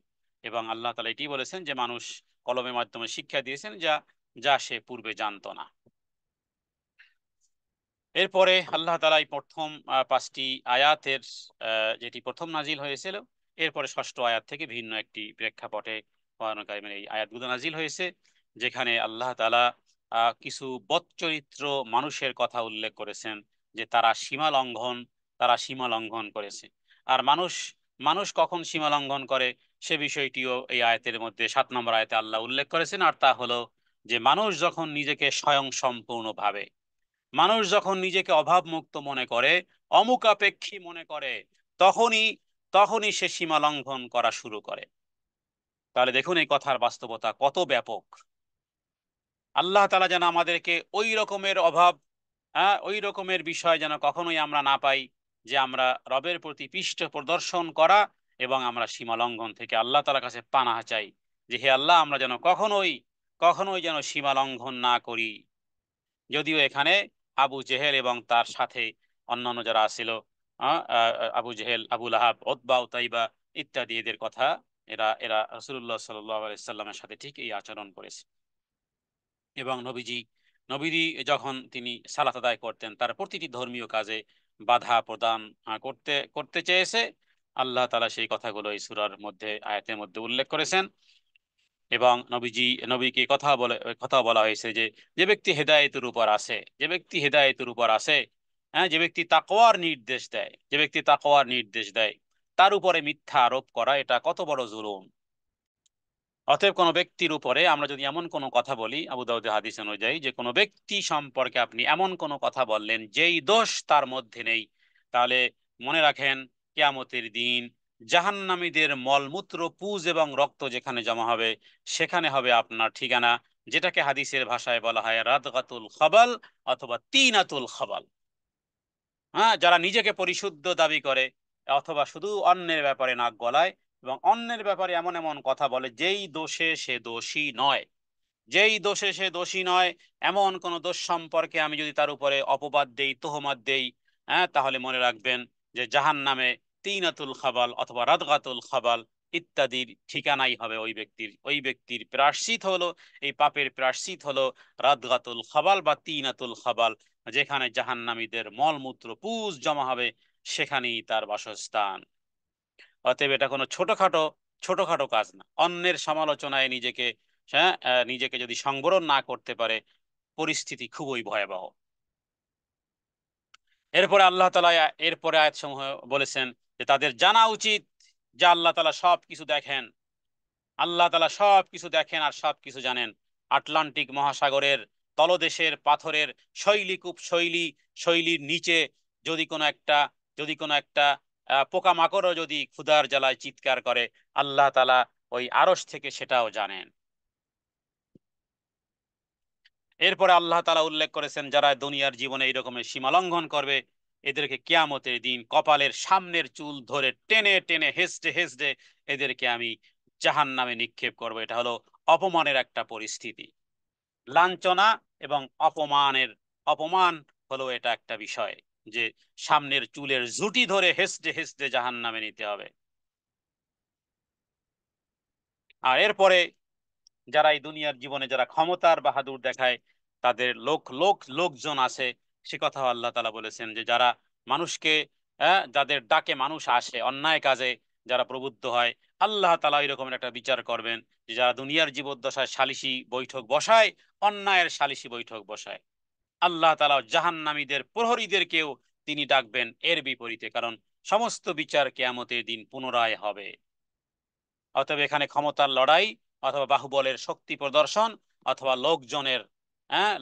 এবং আল্লাহ তাআলা এটি বলেছেন যে মানুষ কলমের মাধ্যমে শিক্ষা দিয়েছেন যা যা সে পূর্বে জানতো না। এরপরে আল্লাহ তাআলা এই প্রথম 5টি আয়াতের, যেটি প্রথম নাজিল হয়েছিল, এরপরে ষষ্ঠ আয়াত থেকে ভিন্ন একটি প্রেক্ষাপটে কোরআনুল কারীমের এই আয়াতগুলো নাজিল হয়েছে, যেখানে আল্লাহ তাআলা কিছু বদচরিত্র মানুষের কথা উল্লেখ করেছেন, যে তারা সীমা লঙ্ঘন করেছে। আর মানুষ মানুষ কখন সীমা লঙ্ঘন করে, সে বিষয়টিও এই আয়াতের মধ্যে 7 নম্বর আয়াতে আল্লাহ উল্লেখ করেছেন। আর তা হলো যে মানুষ যখন নিজেকে স্বয়ং সম্পূর্ণ ভাবে, মানুষ যখন নিজেকে অভাবমুক্ত মনে করে, অমুখাপেক্ষী মনে করে, তখনই তখনই সে সীমা লঙ্ঘন করা শুরু করে। তাহলে দেখুন এই কথার বাস্তবতা কত ব্যাপক। আল্লাহ তাআলা যেন আমাদেরকে ওই রকমের অভাব, ওই রকমের বিষয় যেন কখনোই আমরা না পাই, যে আমরা রবের প্রতি পৃষ্ঠ প্রদর্শন করা এবং আমরা সীমা লঙ্ঘন থেকে আল্লাহ তাআলার কাছে পানাহ চাই, যে হে আল্লাহ, আমরা যেন কখনোই কখনোই যেন সীমা লঙ্ঘন না করি। যদিও এখানে আবু জেহেল এবং তার সাথে অন্যান্য যারা ছিল, আবু জেহেল, আবু লাহাব, উতবা, উতাইবা ইত্যাদি, এদের কথা, এরা এরা রাসূলুল্লাহ সাল্লাল্লাহু আলাইহি সাল্লামের সাথে ঠিক এই আচরণ করেছে। এবং নবীজি যখন তিনি সালাত আদায় করতেন, তার প্রতিটি ধর্মীয় কাজে বাধা প্রদান করতে করতে চেয়েছে। আল্লাহ তাআলা সেই কথাগুলো এই সূরার মধ্যে, আয়াতের মধ্যে উল্লেখ করেছেন। এবং নবীকে কথা বলা হয়েছে যে যে ব্যক্তি হেদায়েতের উপর আছে, হ্যাঁ, যে ব্যক্তি তাকওয়ার নির্দেশ দেয় তার উপরে মিথ্যা আরোপ করা, এটা কত বড় জুলুম। অতএব কোনো ব্যক্তির উপরে আমরা যদি এমন কোনো কথা বলি, আবু দাউদের হাদিস অনুযায়ী, যে কোনো ব্যক্তি সম্পর্কে আপনি এমন কোনো কথা বললেন যেই দোষ তার মধ্যে নেই, তাহলে মনে রাখেন কিয়ামতের দিন জাহান্নামীদের মলমূত্র, পুজ এবং রক্ত যেখানে জমা হবে, সেখানে হবে আপনার ঠিকানা, যেটাকে হাদিসের ভাষায় বলা হয় রাদগাতুল খাবাল অথবা তিনাতুল খাবাল। হ্যাঁ, যারা নিজেকে পরিশুদ্ধ দাবি করে অথবা শুধু অন্যের ব্যাপারে নাক গলায়, এবং অন্যের ব্যাপারে এমন এমন কথা বলে যেই দোষে সে দোষী নয়। যেই দোষে সে দোষী নয় এমন কোন দোষ সম্পর্কে আমি যদি তার উপরে অপবাদ দেই, তোহমাত দেই, হ্যাঁ, তাহলে মনে রাখবেন যে জাহান্নামে তিনাতুল খাবাল অথবা রাদগাতুল খাবাল ইত্যাদির ঠিকানাই হবে ওই ব্যক্তির প্রায়শ্চিত হলো, এই পাপের প্রায়শ্চিত হলো রাদগাতুল খাবাল বা তিনাতুল খাবাল, যেখানে জাহান্নামীদের মলমূত্র পুজ জমা হবে, সেখানেই তার বাসস্থান। অতএব এটা কোনো ছোটখাটো ছোটখাটো কাজ না। অন্যের সমালোচনায় নিজেকে, হ্যাঁ, নিজেকে যদি সংবরণ না করতে পারে, পরিস্থিতি খুবই ভয়াবহ। এরপরে আল্লাহ তাআলা এরপরে আয়াত সমূহ বলেছেন যে তাদের জানা উচিত যে আল্লাহ তাআলা সব কিছু দেখেন। আল্লাহ তাআলা সব কিছু দেখেন আর সব কিছু জানেন। আটলান্টিক মহাসাগরের তলদেশের পাথরের শৈলীকূপ শৈলীর নিচে যদি কোনো একটা পোকামাকড়ও যদি ক্ষুধার জ্বালায় চিৎকার করে, আল্লাহ তাআলা ওই আরশ থেকে সেটাও জানেন। এরপরে আল্লাহ তাআলা উল্লেখ করেছেন যারা দুনিয়ার জীবনে এই রকমের সীমা লঙ্ঘন করবে, এদেরকে কিয়ামতের দিন কপালের সামনের চুল ধরে টেনে টেনে হেসড়ে হেসড়ে এদেরকে আমি জাহান্নামে নিক্ষেপ করব। এটা হলো অপমানের একটা পরিস্থিতি। লাঞ্ছনা এবং অপমান হলো এটা একটা বিষয়, যে সামনের চুলের জুটি ধরে হেসড়ে হেসড়ে জাহান্নামে নিতে হবে। আর এরপরে যারা এই দুনিয়ার জীবনে যারা ক্ষমতার বাহাদুর দেখায়, তাদের লোকজন আছে, সে কথা আল্লাহ তাআলা বলেছেন যে যারা মানুষকে, যাদের ডাকে মানুষ আসে অন্যায় কাজে, যারা প্রবুদ্ধ হয়, আল্লাহ তাআলা এরকম একটা বিচার করবেন যে যারা দুনিয়ার জীবদ্দশায় সালিশি বৈঠক বসায়, অন্যায়ের সালিশি বৈঠক বসায়, আল্লাহ তাআলা জাহান্নামীদের প্রহরীদেরকেও তিনি ডাকবেন এর বিপরীতে, কারণ সমস্ত বিচার কিয়ামতের দিন পুনরায় হবে। অতএব এখানে ক্ষমতার লড়াই অথবা বাহুবলের শক্তি প্রদর্শন অথবা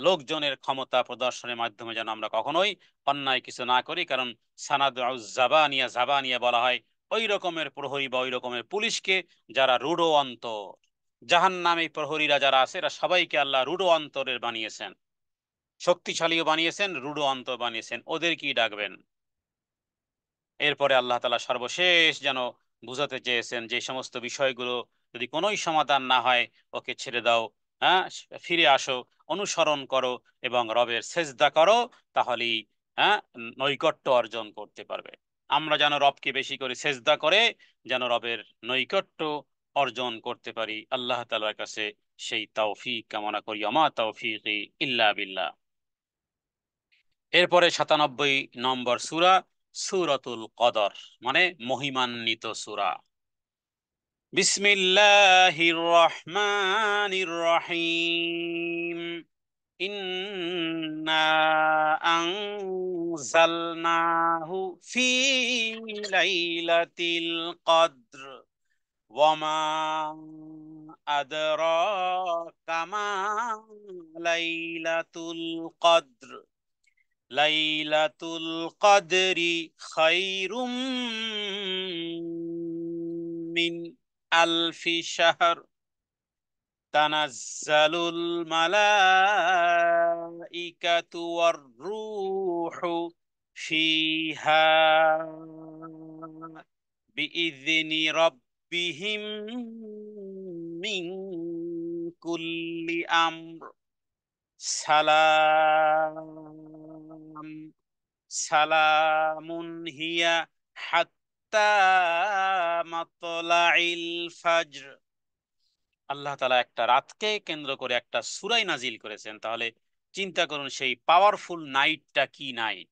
লোকজনের ক্ষমতা প্রদর্শনের মাধ্যমে যেন আমরা কখনোই অন্যায় কিছু না করি, কারণ সানাদ জাবানিয়া জাবানিয়া বলা হয় ওই রকমের প্রহরী বা ওই রকমের পুলিশকে যারা রূঢ় অন্তর। জাহান্নামী প্রহরীরা যারা আছে এরা সবাইকে আল্লাহ রূঢ় অন্তরের বানিয়েছেন, শক্তিশালীও বানিয়েছেন, রূঢ় অন্তর বানিয়েছেন, ওদের কি ডাকবেন? এরপরে আল্লাহ তাআলা সর্বশেষ যেন বুঝাতে চেয়েছেন যে সমস্ত বিষয়গুলো যদি কোনোই সমাধান না হয়, ওকে ছেড়ে দাও, হ্যাঁ, ফিরে আসো, অনুসরণ করো এবং রবের সেজদা করো, তাহলেই, হ্যাঁ, নৈকট্য অর্জন করতে পারবে। আমরা যেন রবকে বেশি করে সেজদা করে যেন রবের নৈকট্য অর্জন করতে পারি, আল্লাহ তাআলার কাছে সেই তৌফিক কামনা করি। আমা তৌফিকি ইল্লা বিল্লাহ। এরপরে 97 নম্বর সূরা, সূরাতুল কদর, মানে মহিমান্বিত সূরা। বিসমিল্লাহির রহমানির রহিম। ইন্না আনজালনাহু ফি লাইলাতিল কদর ওয়া মা আদরাকা মা লাইলাতুল কদর। লাইলাতুল কদরি খায়রুম মিন আলফি শাহর। তানাজ্জালুল মালাইকাতু ওয়ার রূহু ফিহা বিইذনি রাব্বিহিম মিন কুল্লি আমর। সালাম সালামুন হিয়া হাত্তা মাতলাইল ফাজর। আল্লাহ তাআলা একটা রাতকে কেন্দ্র করে একটা সূরাই নাজিল করেছেন, তাহলে চিন্তা করুন সেই পাওয়ারফুল নাইটটা কি নাইট,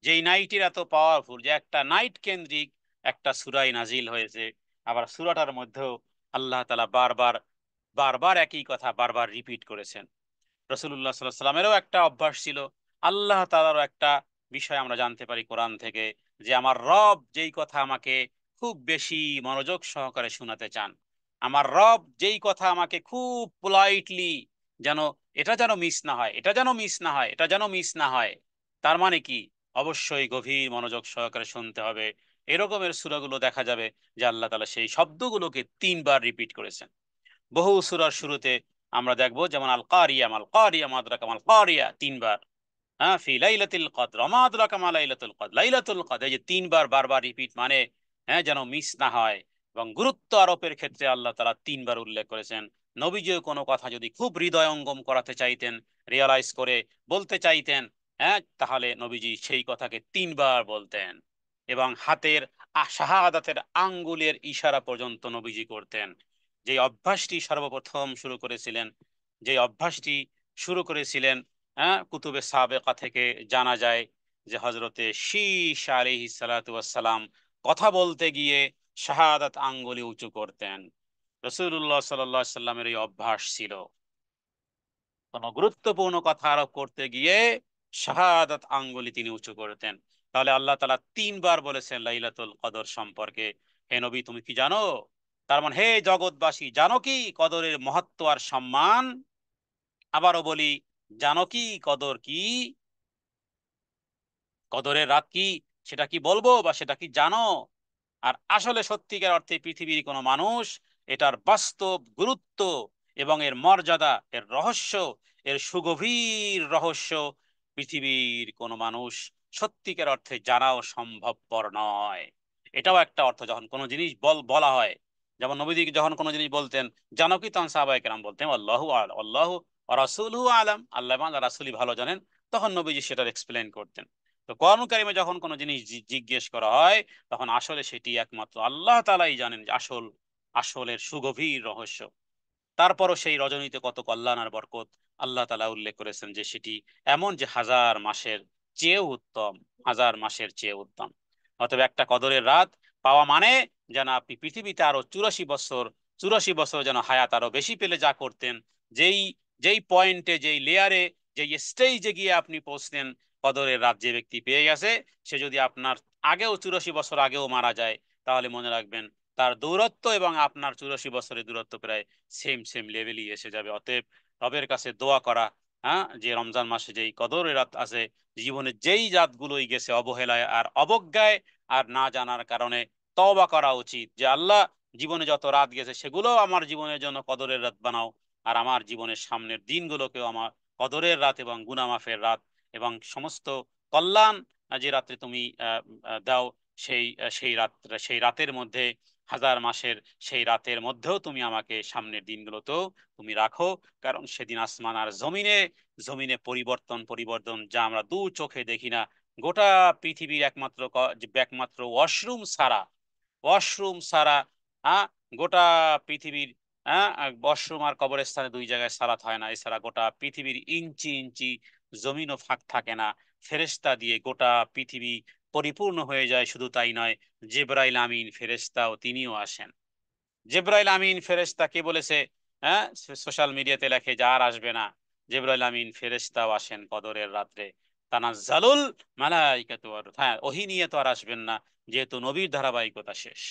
যেই নাইটের এত পাওয়ারফুল যে একটা নাইট কেন্দ্রিক একটা সূরাই নাজিল হয়েছে। আবার সূরাটার মধ্যেও আল্লাহ তাআলা বারবার বারবার একই কথা বারবার রিপিট করেছেন। রসুল্লাহ সাল্লাহ সাল্লামেরও একটা অভ্যাস ছিল। আল্লাহ তাআলারও একটা বিষয় আমরা জানতে পারি কোরআন থেকে, যে আমার রব যেই কথা আমাকে খুব বেশি মনোযোগ সহকারে শোনাতে চান, আমার রব যেই কথা আমাকে খুব পোলাইটলি, যেন এটা যেন মিস না হয়, এটা যেন মিস না হয়, এটা যেন মিস না হয়, তার মানে কি অবশ্যই গভীর মনোযোগ সহকারে শুনতে হবে। এরকমের সূরাগুলো দেখা যাবে যে আল্লাহ তাআলা সেই শব্দগুলোকে 3বার রিপিট করেছেন। বহু সূরার শুরুতে আমরা দেখবো যেমন আল কারিয়া মাল কারিয়া মা আদরাকা মাল কারিয়া 3বার, হ্যাঁ, ফি লাইলাতুল কদর মা আদরাকা মা লাইলাতুল কদর, লাইলাতুল কদর, এই যে 3বার বারবার রিপিট, মানে, হ্যাঁ, যেন মিস না হয়। এবং গুরুত্ব আরোপের ক্ষেত্রে আল্লাহ তাআলা তিনবার উল্লেখ করেছেন। নবীজিও কোনো কথা যদি খুব হৃদয়ঙ্গম করাতে চাইতেন, রিয়ালাইজ করে বলতে চাইতেন, হ্যাঁ, তাহলে নবীজি সেই কথাকে তিনবার বলতেন। এবং হাতের শাহাদাতের আঙ্গুলের ইশারা পর্যন্ত নবীজি করতেন। যে অভ্যাসটি সর্বপ্রথম শুরু করেছিলেন, যে অভ্যাসটি শুরু করেছিলেন, হ্যাঁ, কুতুবে সাবেকা থেকে জানা যায় যে হজরতে শীশ আলাইহিস সালাতু ওয়াস সালাম কথা বলতে গিয়ে শাহাদাত আঙ্গুলি উঁচু করতেন। রাসূলুল্লাহ সাল্লাল্লাহু আলাইহি সাল্লামের এই অভ্যাস ছিল, কোন গুরুত্বপূর্ণ কথা আরোপ করতে গিয়ে শাহাদাত আঙ্গুলি তিনি উঁচু করতেন। তাহলে আল্লাহ তাআলা তিনবার বলেছেন লাইলাতুল কদর সম্পর্কে, হে নবী তুমি কি জানো? তার মানে হে জগৎবাসী জানো কি কদরের মহত্ব আর সম্মান? আবারও বলি, জানো কি কদর কি? কদরের রাত কি সেটা কি বলবো, বা সেটা কি জানো? আর আসলে সত্যিকার অর্থে পৃথিবীর কোনো মানুষ এটার বাস্তব গুরুত্ব এবং এর মর্যাদা, এর রহস্য, এর সুগভীর রহস্য পৃথিবীর কোনো মানুষ সত্যিকার অর্থে জানাও সম্ভবপর নয়। এটাও একটা অর্থ, যখন কোনো জিনিস বলা হয়, যেমন নবীজি যখন কোনো জিনিস বলতেন, জানো কি, তখন সাহাবায়ে কেরাম বলতেন আল্লাহু ওয়া রাসূলুহু আলাম, আল্লাহ এবং আল্লাহর রাসূলই ভালো জানেন। তখন নবীজি সেটার এক্সপ্লেইন করতেন। তো কোরআন কারিমে যখন কোনো জিনিস জিজ্ঞেস করা হয়, তখন আসলে সেটি একমাত্র আল্লাহ তাআলাই জানেন যে আসলের সুগভীর রহস্য। তারপরও সেই রজনীতে কত কল্যাণ আর বরকত আল্লাহ তাআলা উল্লেখ করেছেন যে সেটি এমন যে হাজার মাসের চেয়েও উত্তম, হাজার মাসের চেয়ে উত্তম। অতএব একটা কদরের রাত পাওয়া মানে যেন আপনি পৃথিবীতে আরো 84 বছর, 84 বছর যেন হায়াত আরো বেশি পেলে যা করতেন, যেই যেই পয়েন্টে, যেই লেয়ারে, যেই স্টেজে গিয়ে আপনি পৌঁছলেন, কদরের রাত যে ব্যক্তি পেয়ে গেছে, সে যদি আপনার আগেও 84 বছর আগেও মারা যায়, তাহলে মনে রাখবেন তার দূরত্ব এবং আপনার 84 বছরের দূরত্ব প্রায় সেম সেম লেভেলই এসে যাবে। অতএব রবের কাছে দোয়া করা, হ্যাঁ, যে রমজান মাসে যেই কদরের রাত আছে, জীবনে যেই রাতগুলোই গেছে অবহেলায় আর অবজ্ঞায় আর না জানার কারণে, তওবা করা উচিত যে আল্লাহ, জীবনে যত রাত গেছে সেগুলো আমার জীবনের জন্য কদরের রাত বানাও, আর আমার জীবনের সামনের দিনগুলোকেও আমার কদরের রাত এবং গুনাহ মাফের রাত এবং সমস্ত কল্যাণ যে রাত্রে তুমি দাও, সেই রাতের মধ্যে, হাজার মাসের সেই রাতের মধ্যেও তুমি আমাকে সামনের দিনগুলোতেও তুমি রাখো। কারণ সেদিন আসমান আর জমিনে, জমিনে পরিবর্তন পরিবর্তন যা আমরা দু চোখে দেখি না। গোটা পৃথিবীর একমাত্র ওয়াশরুম ছাড়া, ওয়াশরুম ছাড়া, হ্যাঁ, গোটা পৃথিবীর, হ্যাঁ, ওয়াশরুম আর কবরস্থানে দুই জায়গায় সালাত হয় না, এছাড়া গোটা পৃথিবীর ইঞ্চি ইঞ্চি জমিনও ফাঁক থাকে না। ফেরেশতা দিয়ে গোটা পৃথিবী পরিপূর্ণ হয়ে যায়। শুধু তাই নয়, জিবরাইল আমিন ফেরেশতাও তিনিও আসেন। জিবরাইল আমিন ফেরেশতা কে বলেছে, হ্যাঁ, সোশ্যাল মিডিয়াতে লেখে যে আর আসবে না, জিবরাইল আমিন ফেরেশতাও আসেন কদরের রাত্রে। তানাজ্জালুল মালাইকাতু, হ্যাঁ, ওহী নিয়ে তো আর আসবেন না, যেহেতু নবীর ধারাবাহিকতা শেষ।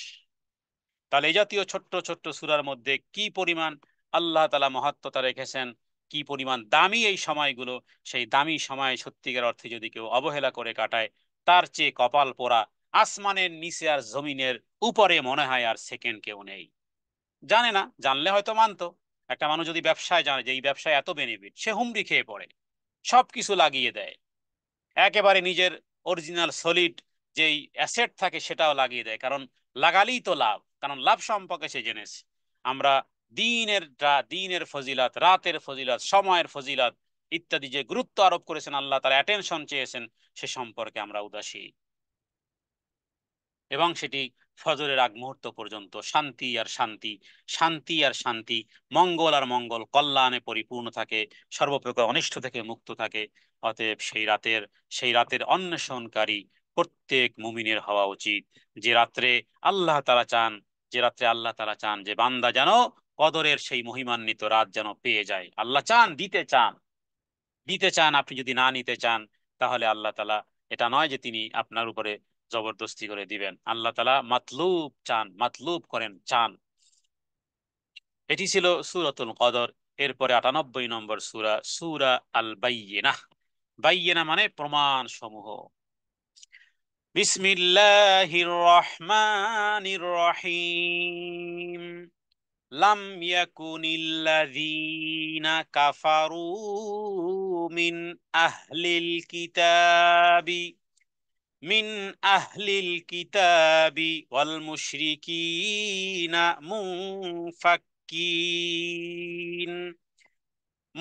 তাহলে এই জাতীয় ছোট্ট ছোট্ট সূরার মধ্যে কি পরিমাণ আল্লাহ তাআলা মহাত্মতা রেখেছেন, কি পরিমাণ দামি এই সময়গুলো। সেই দামি সময় সত্যিকার অর্থে যদি কেউ অবহেলা করে কাটায়, তার চেয়ে কপাল পোড়া আসমানের নিচে আর জমিনের উপরে মনে হয় আর সেকেন্ড কেউ নেই। জানে না, জানলে হয়তো মানতো। একটা মানুষ যদি ব্যবসায় জানে যে এই ব্যবসায় এত বেনিফিট, সে হুমড়ি খেয়ে পড়ে, সবকিছু লাগিয়ে দেয়, একেবারে নিজের অরিজিনাল সলিড যেই অ্যাসেট থাকে সেটাও লাগিয়ে দেয়, কারণ লাগালেই তো লাভ, কারণ লাভ সম্পর্কে সে জেনেছে। আমরা দিনের ফজিলাত, রাতের ফজিলাত, সময়ের ফজিলাত ইত্যাদি যে গুরুত্ব আরোপ করেছেন আল্লাহ, তার অ্যাটেনশন চেয়েছেন, সে সম্পর্কে আমরা উদাসীন। এবং সেটি ফজরের আগ মুহূর্ত পর্যন্ত শান্তি আর শান্তি, শান্তি আর শান্তি, মঙ্গল আর মঙ্গল, কল্যাণে পরিপূর্ণ থাকে, সর্বপ্রকার অনিষ্ট থেকে মুক্ত থাকে। অতএব সেই রাতের অন্বেষণকারী প্রত্যেক মুমিনের হওয়া উচিত, যে রাত্রে আল্লাহ তাআলা চান, যে রাত্রে আল্লাহ তাআলা চান যে বান্দা যেন কদরের সেই মহিমান্বিত রাত যেন পেয়ে যায়। আল্লাহ চান, দিতে চান, দিতে চান। আপনি যদি না নিতে চান, তাহলে আল্লাহ তাআলা, এটা নয় যে তিনি আপনার উপরে জবরদস্তি করে দিবেন। আল্লাহ তাআলা মাতলুব চান, মাতলুব করেন, চান। এটি ছিল সূরাতুল কদর। এরপরে 98 নম্বর সূরা, সূরা আল বাইয়িনাহ। বাইয়িনা মানে প্রমাণ সমূহ। বিসমিল্লাহির রহমানির রহিম। লাম ইয়াকুনিল্লাযীনা কাফারু মিন আহলিল কিতাবি মিন আহলিল কিতাবি ওয়াল মুশরিকিনা মুনফাক্কিন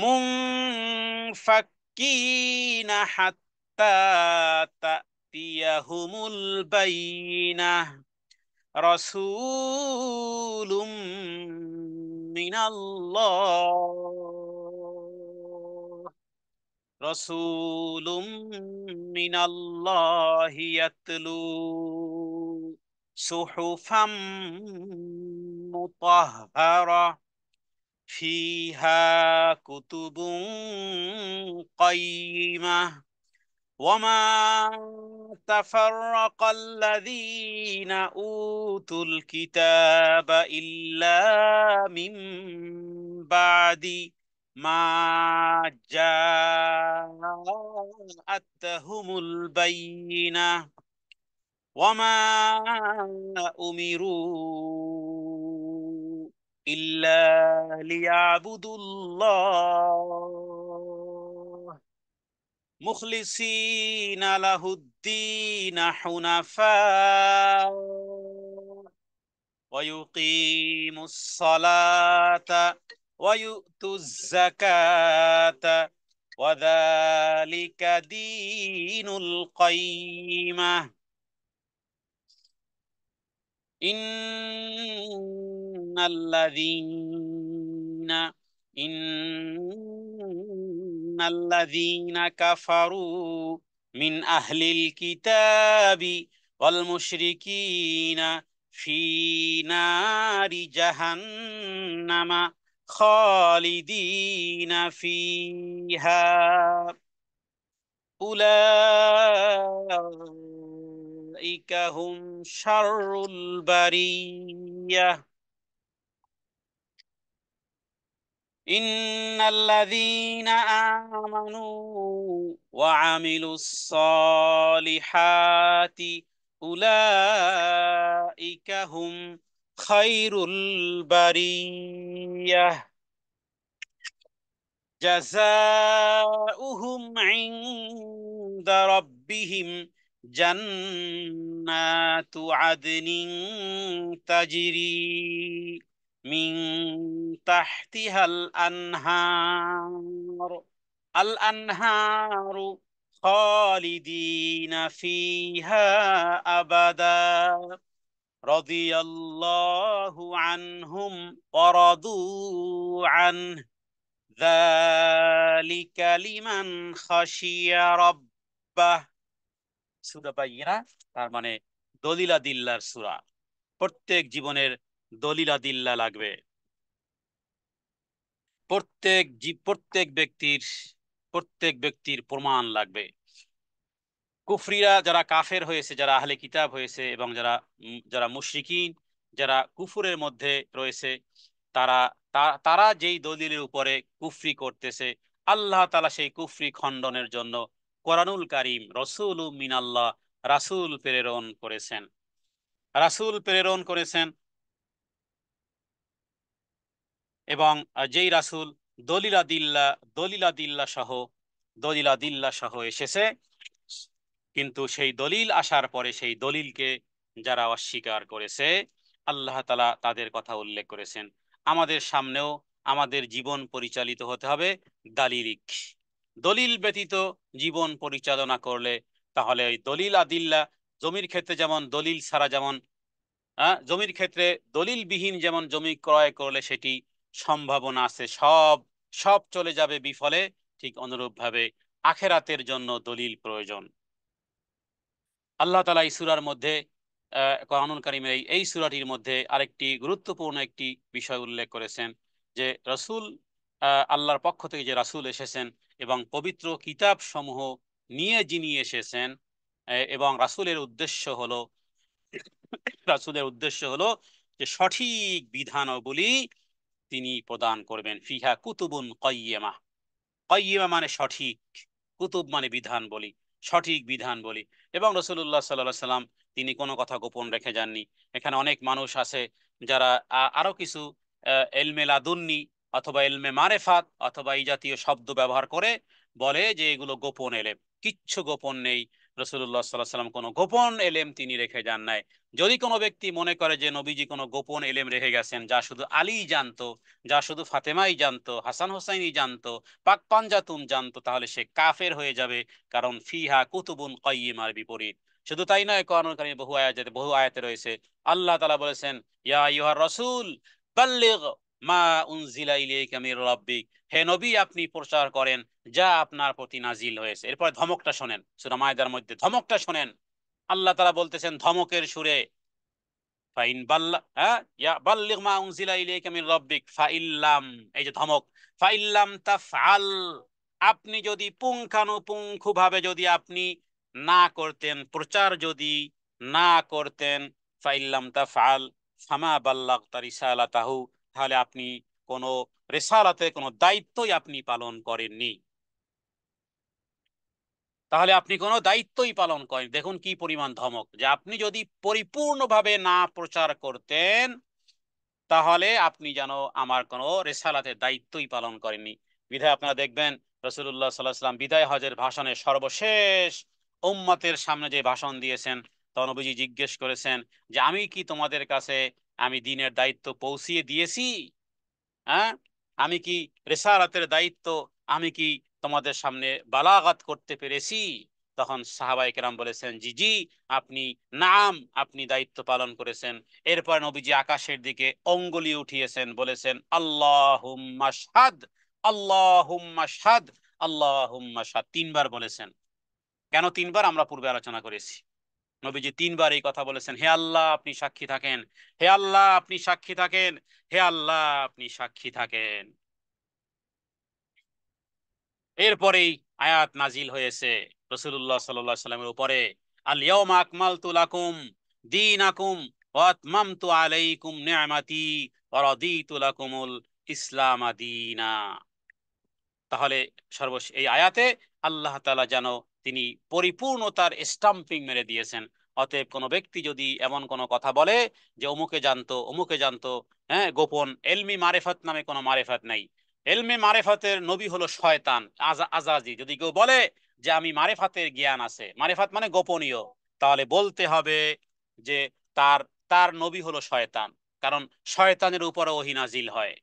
মুনফাক্কিনা হাত্তা তাতিয়াহুমুল বাইয়িনাহ রাসূলুম মিনাল্লাহ রাসূলুম মিনাল্লাহি ইয়াতলু সুহুফাম মুতাহহারা ফিহা কুতুবুন কাইয়িমাহ ওয়ামা তাফাররাকাল্লাযীনা উতুল কিতাবা ইল্লা মিন বাদি মা জাআতহুমুল বায়িনাহ ওয়ামা উমিরু ইল্লা লিয়াবুদুল্লাহ মুখলিসিনা লাহুদ্দিন হুনাফা ওয়া ইউকিমুস সালাতা ওয়া ইউতুজ যাকাতা ওয়া যালিকা দীনুল কাইয়িমাহ ইন্নাল্লাযীনা ইন্নাল্লাযীনা কাফারু মিন আহলিল কিতাবি ওয়াল মুশরিকিনা ফি নারি জাহান্নামা খালিদিনা ফিহা উলাইকা হুম শাররুল বারিয়াহ ইন্নাল্লাযীনা আমানু ওয়া আমিলুস সালিহাতি উলাইকা হুম খায়রুল বারিয়াহ জাযাউহুম ইনদা রাব্বিহিম জান্নাতু আদনিন তাজরি মিন তাহতিহাল আনহার আল আনহারু খালিদিনা ফিহা আবাদা রাদিয়াল্লাহু আনহুম ওয়া রাদু আনহু যালিকা লিমান খাশিয়া রাব্বাহ। সূরা বাইয়িনা তার মানে দলিলাদিল্লার সূরা। প্রত্যেক জীবনের দলিলাদিল্লা লাগবে। প্রত্যেক ব্যক্তির প্রমাণ লাগবে। কুফরিরা যারা কাফের হয়েছে, যারা আহলে কিতাব হয়েছে, এবং যারা মুশরিকিন, যারা কুফুরের মধ্যে রয়েছে, তারা তারা যেই দলিলের উপরে কুফরি করতেছে, আল্লাহ তাআলা সেই কুফরি খণ্ডনের জন্য কোরআনুল কারীম রসুল মিনাল্লাহ রাসূল প্রেরণ করেছেন। এবং যেই রাসূল দলিলাদিল্লা দলিলাদিল্লা সহ এসেছে, কিন্তু সেই দলিল আসার পরে সেই দলিলকে যারা অস্বীকার করেছে, আল্লাহ তাআলা তাদের কথা উল্লেখ করেছেন। আমাদের সামনেও আমাদের জীবন পরিচালিত হতে হবে দালিলিক। দলিল ব্যতীত জীবন পরিচালনা করলে তাহলে ওই দলিল আদিল্লা, জমির ক্ষেত্রে যেমন দলিল ছাড়া যেমন জমির ক্ষেত্রে দলিলবিহীন যেমন জমি ক্রয় করলে সেটি সম্ভাবনা আছে সব সব চলে যাবে বিফলে, ঠিক অনুরূপভাবে আখেরাতের জন্য দলিল প্রয়োজন। আল্লাহ তাআলা এই সূরার মধ্যে কোরআনুল কারীমের এই সূরাটির মধ্যে আরেকটি গুরুত্বপূর্ণ একটি বিষয় উল্লেখ করেছেন, যে রাসূল, আল্লাহর পক্ষ থেকে যে রাসূল এসেছেন এবং পবিত্র কিতাব সমূহ নিয়ে যিনি এসেছেন, এবং রাসূলের উদ্দেশ্য হলো যে সঠিক বিধানাবলী তিনি প্রদান করবেন। ফিহা কুতুবুন কাইয়্যিমা, কাইয়্যিমা মানে সঠিক, কুতুব মানে বিধান বলি, সঠিক বিধান বলি। এবং রাসূলুল্লাহ সাল্লাল্লাহু আলাইহি সাল্লাম তিনি কোনো কথা গোপন রেখে যাননি। এখানে অনেক মানুষ আছে যারা আরো কিছু এলমে লাদুন্নি অথবা এলমে মারেফাত অথবা এই জাতীয় শব্দ ব্যবহার করে বলে যে এগুলো গোপন এলেম। কিচ্ছু গোপন নেই। রাসূলুল্লাহ সাল্লাল্লাহু আলাইহি ওয়াসাল্লাম কোনো গোপন এলেম তিনি রেখে যান নাই। যদি কোনো ব্যক্তি মনে করে যে নবীজি কোনো গোপন এলেম রেখে গেছেন যা শুধু আলীই জানতো, যা শুধু ফাতেমাই জানতো, হাসান হোসাইনই জানতো, পাক পাঞ্জাতুন জানতো, তাহলে সে কাফের হয়ে যাবে। কারণ ফিহা কুতুবুন কাইয়্যিমার বিপরীত। শুধু তাই নয়, কোরআনুল কারীমে বহু আয়াতে রয়েছে আল্লাহ তাআলা বলেছেন, ইয়া আইয়ুহার রাসূল বাল্লিগ মা উনজিলা ইলাইকা মির রাব্বিক, হে নবী আপনি প্রচার করেন যা আপনার প্রতি নাজিল হয়েছে। এরপর ধমকটা শোনেন, সূরা মায়দার মধ্যে ধমকটা শোনেন। আল্লাহ তাআলা বলতেছেন ধমকের সুরে, ফাইন বাল্লা হ্যাঁ ইয়া বাল্লিগ মা উনজিলা ইলাইকা মির রাব্বিক ফাইল্লাম, এই যে ধমক, ফাইল্লাম তাফআল, আপনি যদি পুঙ্খানুপুঙ্খ ভাবে যদি আপনি না করতেন, প্রচার যদি না করতেন, ফাইল্লাম তাফআল ফামা বাল্লাগতা রিসালাতাহু, তাহলে আপনি কোনো রিসালাতের কোনো দায়িত্বই আপনি পালন করেননি। তাহলে আপনি কোনো দায়িত্বই পালন করেন। দেখুন কি পরিমাণ ধমক, যে আপনি যদি পরিপূর্ণভাবে না প্রচার করতেন তাহলে আপনি যেন আমার কোনো রেসালাতের দায়িত্বই পালন করেননি। বিধায় আপনারা দেখবেন রাসূলুল্লাহ সাল্লাল্লাহু আলাইহি ওয়াসাল্লাম বিদায় হজের ভাষণে সর্বশেষ উম্মতের সামনে যে ভাষণ দিয়েছেন, তখন নবীজি জিজ্ঞেস করেছেন যে আমি কি তোমাদের কাছে আমি দ্বীনের দায়িত্ব পৌঁছিয়ে দিয়েছি? হ্যাঁ, আমি কি রেসালাতের দায়িত্ব আমি কি তোমাদের সামনে বালাগাত করতে পেরেছি? তখন সাহাবায়ে কেরাম বলেছেন জি জি, আপনি নাম, আপনি দায়িত্ব পালন করেছেন। এরপর নবীজি আকাশের দিকে অঙ্গুলি উঠিয়েছেন, বলেছেন আল্লাহুম্মা শাহাদ, আল্লাহুম্মা শাহাদ, আল্লাহুম্মা শাহাদ, তিনবার বলেছেন। কেন তিনবার আমরা পূর্বে আলোচনা করেছি। নবীজি তিনবার এই কথা বলেছেন, হে আল্লাহ আপনি সাক্ষী থাকেন, হে আল্লাহ আপনি সাক্ষী থাকেন, হে আল্লাহ আপনি সাক্ষী থাকেন। এরপরেই আয়াত নাজিল হয়েছে রাসূলুল্লাহ সাল্লাল্লাহু আলাইহি সাল্লামের উপরে, আল ইয়াউমা আকমালতু লাকুম দীনাকুম ওয়া আতমামতু আলাইকুম নি'মাতি ওয়া রাদিতু লাকুমুল ইসলাম দীনা। তাহলে সর্বশেষ এই আয়াতে আল্লাহ তাআলা যেন তিনি পরিপূর্ণতার স্টাম্পিং মেরে দিয়েছেন। অতএব কোনো ব্যক্তি যদি এমন কোনো কথা বলে যে অমুকে জানতো অমুকে জানতো, হ্যাঁ, গোপন এলমি মারেফাত নামে কোনো মারেফাত নাই। এলমি মারেফাতের নবী হলো শয়তান, আজাজি। যদি কেউ বলে যে আমি মারেফাতের জ্ঞান আছে, মারেফাত মানে গোপনীয়, তাহলে বলতে হবে যে তার তার নবী হলো শয়তান, কারণ শয়তানের উপরে ওহী নাজিল হয়।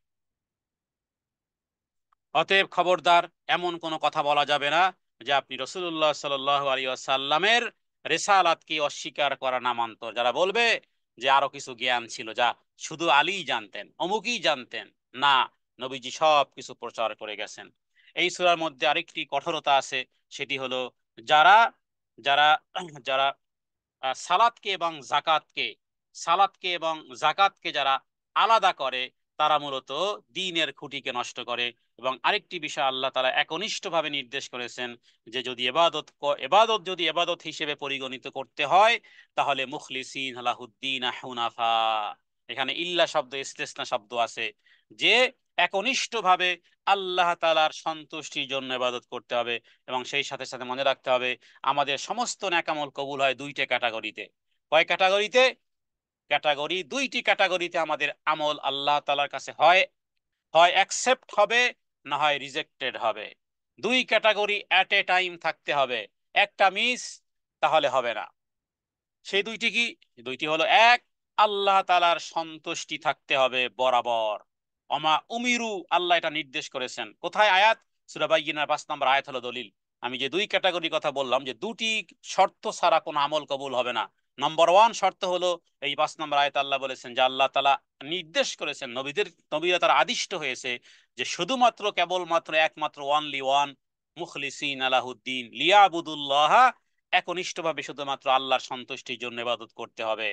অতএব খবরদার এমন কোনো কথা বলা যাবে না যে আপনি রাসূলুল্লাহ সাল্লাল্লাহু আলাইহি ওয়াসাল্লামের রিসালাতকে অস্বীকার করা নামান্তর। যারা বলবে যে আরো কিছু জ্ঞান ছিল যা শুধু আলীই জানতেন, অমুকই জানতেন, না, নবীজি সব কিছু প্রচার করে গেছেন। এই সূরার মধ্যে আরেকটি কঠোরতা আছে, সেটি হলো যারা যারা যারা সালাতকে এবং জাকাতকে সালাতকে এবং জাকাতকে যারা আলাদা করে তারা মূলত দ্বীনের খুঁটিকে নষ্ট করে। এবং আরেকটি বিষয় আল্লাহ তাআলা একনিষ্ঠভাবে নির্দেশ করেছেন যে যদি এবাদত যদি এবাদত হিসেবে পরিগণিত করতে হয় তাহলে মুখলিসিন লাহুদ্দিন হুনাফা, এখানে ইল্লা শব্দ ইস্তেসনা শব্দ আছে, যে একনিষ্ঠভাবে আল্লাহ তাআলার সন্তুষ্টির জন্য ইবাদত করতে হবে। এবং সেই সাথে সাথে মনে রাখতে হবে আমাদের সমস্ত নেকামল কবুল হয় দুইটা ক্যাটাগরিতে। কয় ক্যাটাগরিতে? দুইটি ক্যাটাগরিতে আমাদের আমল আল্লাহ তাআলার কাছে হয়, হয় অ্যাকসেপ্ট হবে, না হয় রিজেক্টেড হবে। দুই ক্যাটাগরি অ্যাট এ টাইম থাকতে হবে, একটা মিস তাহলে হবে না। সেই দুইটি কি? দুইটি হলো, এক, আল্লাহ তাআলার সন্তুষ্টি থাকতে হবে বরাবর। অমা উমিরু, আল্লাহ এটা নির্দেশ করেছেন। কোথায় আয়াত? সূরা বাইয়িনার 5 নম্বর আয়াত হলো দলিল। আমি যে দুই ক্যাটাগরি কথা বললাম যে দুটি শর্ত ছাড়া কোনো আমল কবুল হবে না। নম্বর ওয়ান শর্ত হলো এই 5 নম্বর আয়াত আল্লাহ বলেছেন যে আল্লাহ তাআলা নির্দেশ করেছেন, নবীরা তারা আদিষ্ট হয়েছে যে শুধুমাত্র কেবলমাত্র একমাত্র ওয়ানলি ওয়ান মুখলিসিন আলাহুদ্দিন লিয়াবুদুল্লাহ, একনিষ্ঠভাবে শুধুমাত্র আল্লাহর সন্তুষ্টির জন্য ইবাদত করতে হবে,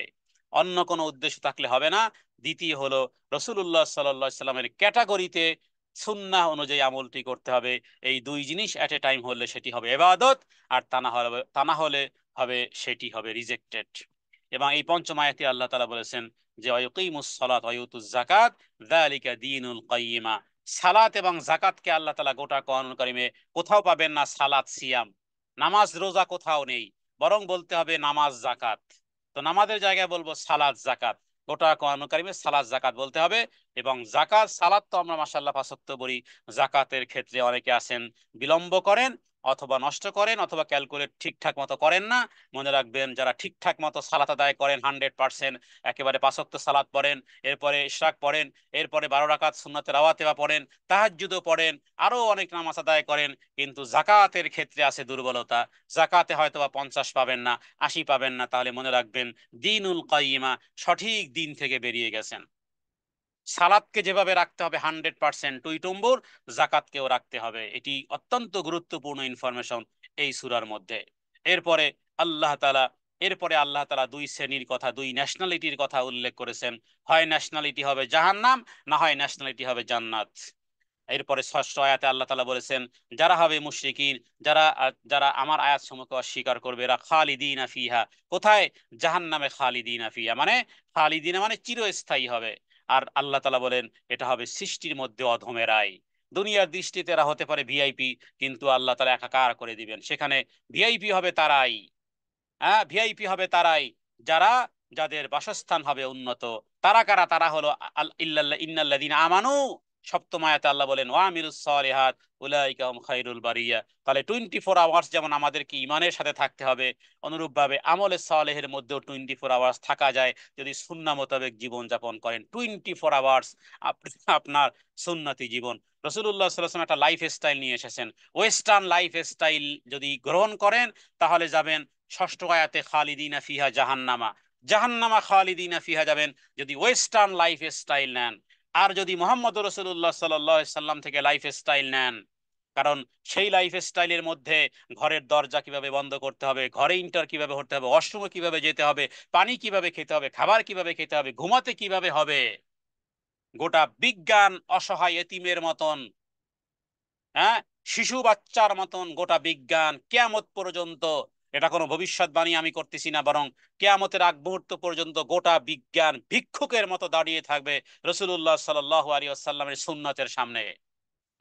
অন্য কোনো উদ্দেশ্য থাকলে হবে না। দ্বিতীয় হলো রাসূলুল্লাহ সাল্লাল্লাহু আলাইহি সাল্লামের ক্যাটাগরিতে সুন্নাহ অনুযায়ী আমলটি করতে হবে। এই দুই জিনিস এট এ টাইম হলে সেটি হবে ইবাদত, আর তা না হলে হবে সেটি হবে রিজেক্টেড। এবং এই পঞ্চম আয়াতে আল্লাহ তাআলা বলেছেন যে ওয়ায়ুকিমুস সালাত ওয়া ইউতুজ যাকাত যালিকা দীনুল কাইয়্যিমা, সালাত এবং যাকাতকে আল্লাহ তাআলা গোটা কোরআনুল কারীমে কোথাও পাবেন না সালাত সিয়াম, নামাজ রোজা কোথাও নেই, বরং বলতে হবে নামাজ জাকাত। তো নামাজের জায়গায় বলবো সালাত জাকাত, গোটা কোরআন কারিমে সালাত জাকাত বলতে হবে। এবং জাকাত সালাত তো আমরা মাশাআল্লাহ 5 ওয়াক্ত পড়ি, জাকাতের ক্ষেত্রে অনেকে আছেন বিলম্ব করেন, অথবা নষ্ট করেন অথবা ক্যালকুলেট ঠিকঠাক মতো করেন না। মনে রাখবেন, যারা ঠিকঠাক মতো সালাত আদায় করেন 100%, একেবারে 5 ওয়াক্ত সালাত পড়েন, এরপরে ইশরাক পড়েন, এরপরে 12 রাকাত সুন্নাতে রাওয়াতেবা পড়েন, তাহাজ্জুদও পড়েন, আরো অনেক নামাজ আদায় করেন, কিন্তু জাকাতের ক্ষেত্রে আছে দুর্বলতা, জাকাতে হয়তোবা 50 পাবেন না, 80 পাবেন না, তাহলে মনে রাখবেন দিনুল কাইয়িমা, সঠিক দিন থেকে বেরিয়ে গেছেন। সালাদকে যেভাবে রাখতে হবে 100% টুইটুম্বুর, জাকাতকেও রাখতে হবে। এটি অত্যন্ত গুরুত্বপূর্ণ ইনফরমেশন এই সূরার মধ্যে। এরপরে আল্লাহ তাআলা এরপরে আল্লাহ তাআলা দুই শ্রেণীর কথা, দুই ন্যাশনালিটির কথা উল্লেখ করেছেন। হয় ন্যাশনালিটি হবে জাহান্নাম, না হয় ন্যাশনালিটি হবে জান্নাত। এরপরে ষষ্ঠ আয়াতে আল্লাহ তাআলা বলেছেন, যারা হবে মুশরিকিন, যারা আমার আয়াত সমূহকে অস্বীকার করবে, এরা খালিদিনা ফিহা। কোথায়? জাহান্নামে খালিদিনা ফিহা, মানে খালিদিনা মানে চিরস্থায়ী হবে। আর আল্লাহ তাআলা বলেন এটা হবে সৃষ্টির মধ্যে অধমেরাই। দুনিয়ার দৃষ্টিতে এরা হতে পারে ভিআইপি, কিন্তু আল্লাহ তাআলা একাকার করে দিবেন সেখানে। ভিআইপি হবে তারাই, হ্যাঁ, ভিআইপি হবে তারাই যারা, যাদের বাসস্থান হবে উন্নত। তারা কারা? তারা হলো ইন্নাল্লাযীনা আমানু। সপ্তম আয়াতে আল্লাহ বলেন ওয়া আমিলুস সালিহাত উলাইকা হুম খায়রুল বারিয়া। তাহলে 24 আওয়ার্স যেমন আমাদেরকে ইমানের সাথে থাকতে হবে, অনুরূপভাবে আমলে সালেহের মধ্যেও 24 আওয়ার্স থাকা যায় যদি সুন্নাহ মোতাবেক জীবন যাপন করেন। 24 আওয়ার্স আপনার সুন্নতি জীবন। রাসূলুল্লাহ সাল্লাল্লাহু আলাইহি ওয়াসাল্লাম একটা লাইফ স্টাইল নিয়ে এসেছেন। ওয়েস্টার্ন লাইফ স্টাইল যদি গ্রহণ করেন তাহলে যাবেন ষষ্ঠ আয়াতে খালিদিনা ফিহা জাহান্নামা, জাহান্নামা খালিদিনা ফিহা যাবেন যদি ওয়েস্টার্ন লাইফ স্টাইল নেন। আর যদি মোহাম্মদ রসুল্লাহ সাল্লাম থেকে লাইফ স্টাইল নেন, কারণ সেই লাইফ স্টাইলের মধ্যে ঘরের দরজা কিভাবে বন্ধ করতে হবে, ঘরে ইন্টার কিভাবে হতে হবে, ওয়াশরুমে কিভাবে যেতে হবে, পানি কিভাবে খেতে হবে, খাবার কিভাবে খেতে হবে, ঘুমাতে কিভাবে হবে, গোটা বিজ্ঞান অসহায় এতিমের মতন, হ্যাঁ, শিশু বাচ্চার মতন গোটা বিজ্ঞান কিয়ামত পর্যন্ত। এটা কোনো ভবিষ্যৎবাণী আমি করতেছি না, বরং কিয়ামতের আগ মুহূর্ত পর্যন্ত গোটা বিজ্ঞান ভিক্ষুকের মতো দাঁড়িয়ে থাকবে রসুল্লাহ সাল্লাল্লাহু আলাইহি ওয়াসাল্লামের সুন্নতের সামনে।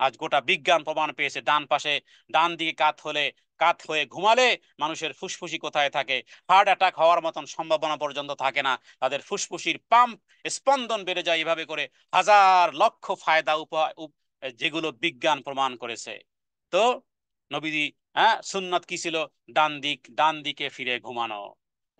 আজ গোটা বিজ্ঞান প্রমাণ পেয়েছে ডান পাশে, ডান দিকে কাত হলে, কাত হয়ে ঘুমালে মানুষের ফুসফুসি কোথায় থাকে, হার্ট অ্যাটাক হওয়ার মতন সম্ভাবনা পর্যন্ত থাকে না। তাদের ফুসফুসির পাম্প স্পন্দন বেড়ে যায় এভাবে করে, হাজার লক্ষ ফায়দা যেগুলো বিজ্ঞান প্রমাণ করেছে। তো নবীজি, হ্যাঁ, সুন্নাত কি ছিল? ডান দিকে ফিরে ঘুমানো।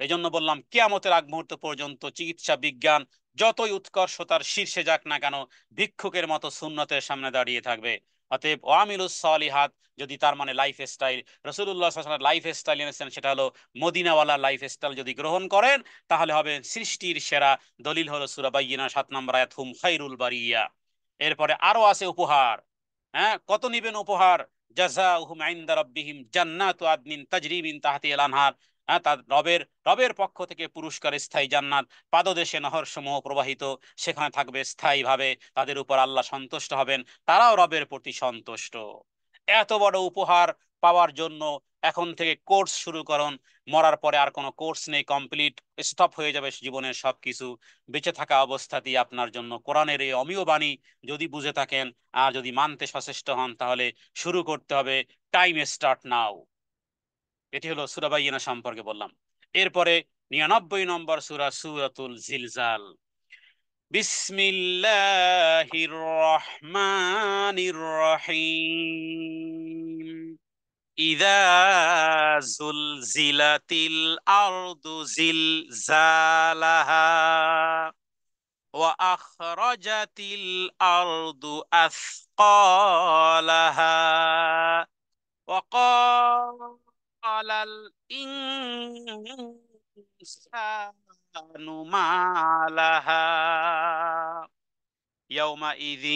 এই জন্য বললাম কিয়ামতের আগ মুহূর্ত পর্যন্ত চিকিৎসা বিজ্ঞান যতই উৎকর্ষতার শীর্ষে যাক না কেন, ভিক্ষুকের মতো সুন্নতের সামনে দাঁড়িয়ে থাকবে। অতএব ওয়ামিলুস সালিহাত, যদি তার মানে লাইফ স্টাইল, রাসূলুল্লাহ সাল্লাল্লাহু আলাইহি ওয়াসাল্লাম লাইফ স্টাইল এনেছেন সেটা হলো মদিনাওয়ালা লাইফ স্টাইল যদি গ্রহণ করেন তাহলে হবে সৃষ্টির সেরা। দলিল হলো সূরা বাইয়িনা 7 নম্বর আয়াত, হুম খায়রুল বারিয়া। এরপরে আরো আছে উপহার। হ্যাঁ, কত নিবেন উপহার? জাযাউহুম ইনদা রাব্বিহিম জান্নাতু আদনিন তাজরি মিন তাহতিহাল আনহার। হ্যাঁ, তার রবের পক্ষ থেকে পুরস্কার স্থায়ী জান্নাত, পাদদেশে নহর সমূহ প্রবাহিত, সেখানে থাকবে স্থায়ীভাবে। তাদের উপর আল্লাহ সন্তুষ্ট হবেন, তারাও রবের প্রতি সন্তুষ্ট। এত বড় উপহার পাওয়ার জন্য এখন থেকে কোর্স শুরু করুন। মরার পরে আর কোনো কোর্স নেই, কমপ্লিট স্টপ হয়ে যাবে জীবনের সবকিছু। বেঁচে থাকা অবস্থাতেই আপনার জন্য কোরআনের এই অমীয় বাণী যদি বুঝে থাকেন আর যদি মানতে সচেষ্ট হন তাহলে শুরু করতে হবে। Time start now. এটি হলো সূরা বাইয়িনা সম্পর্কে বললাম। এরপরে 99 নম্বর সূরা, সূরাতুল জিলজাল। বিসমিল্লাহির রহমানির রহিম। ইযা জুলজিলাতিল আরদু জিলজালাহা ওয়া আখরাজাতিল আরদু আথকালাহা وقال الإنسان ما لها يومئذ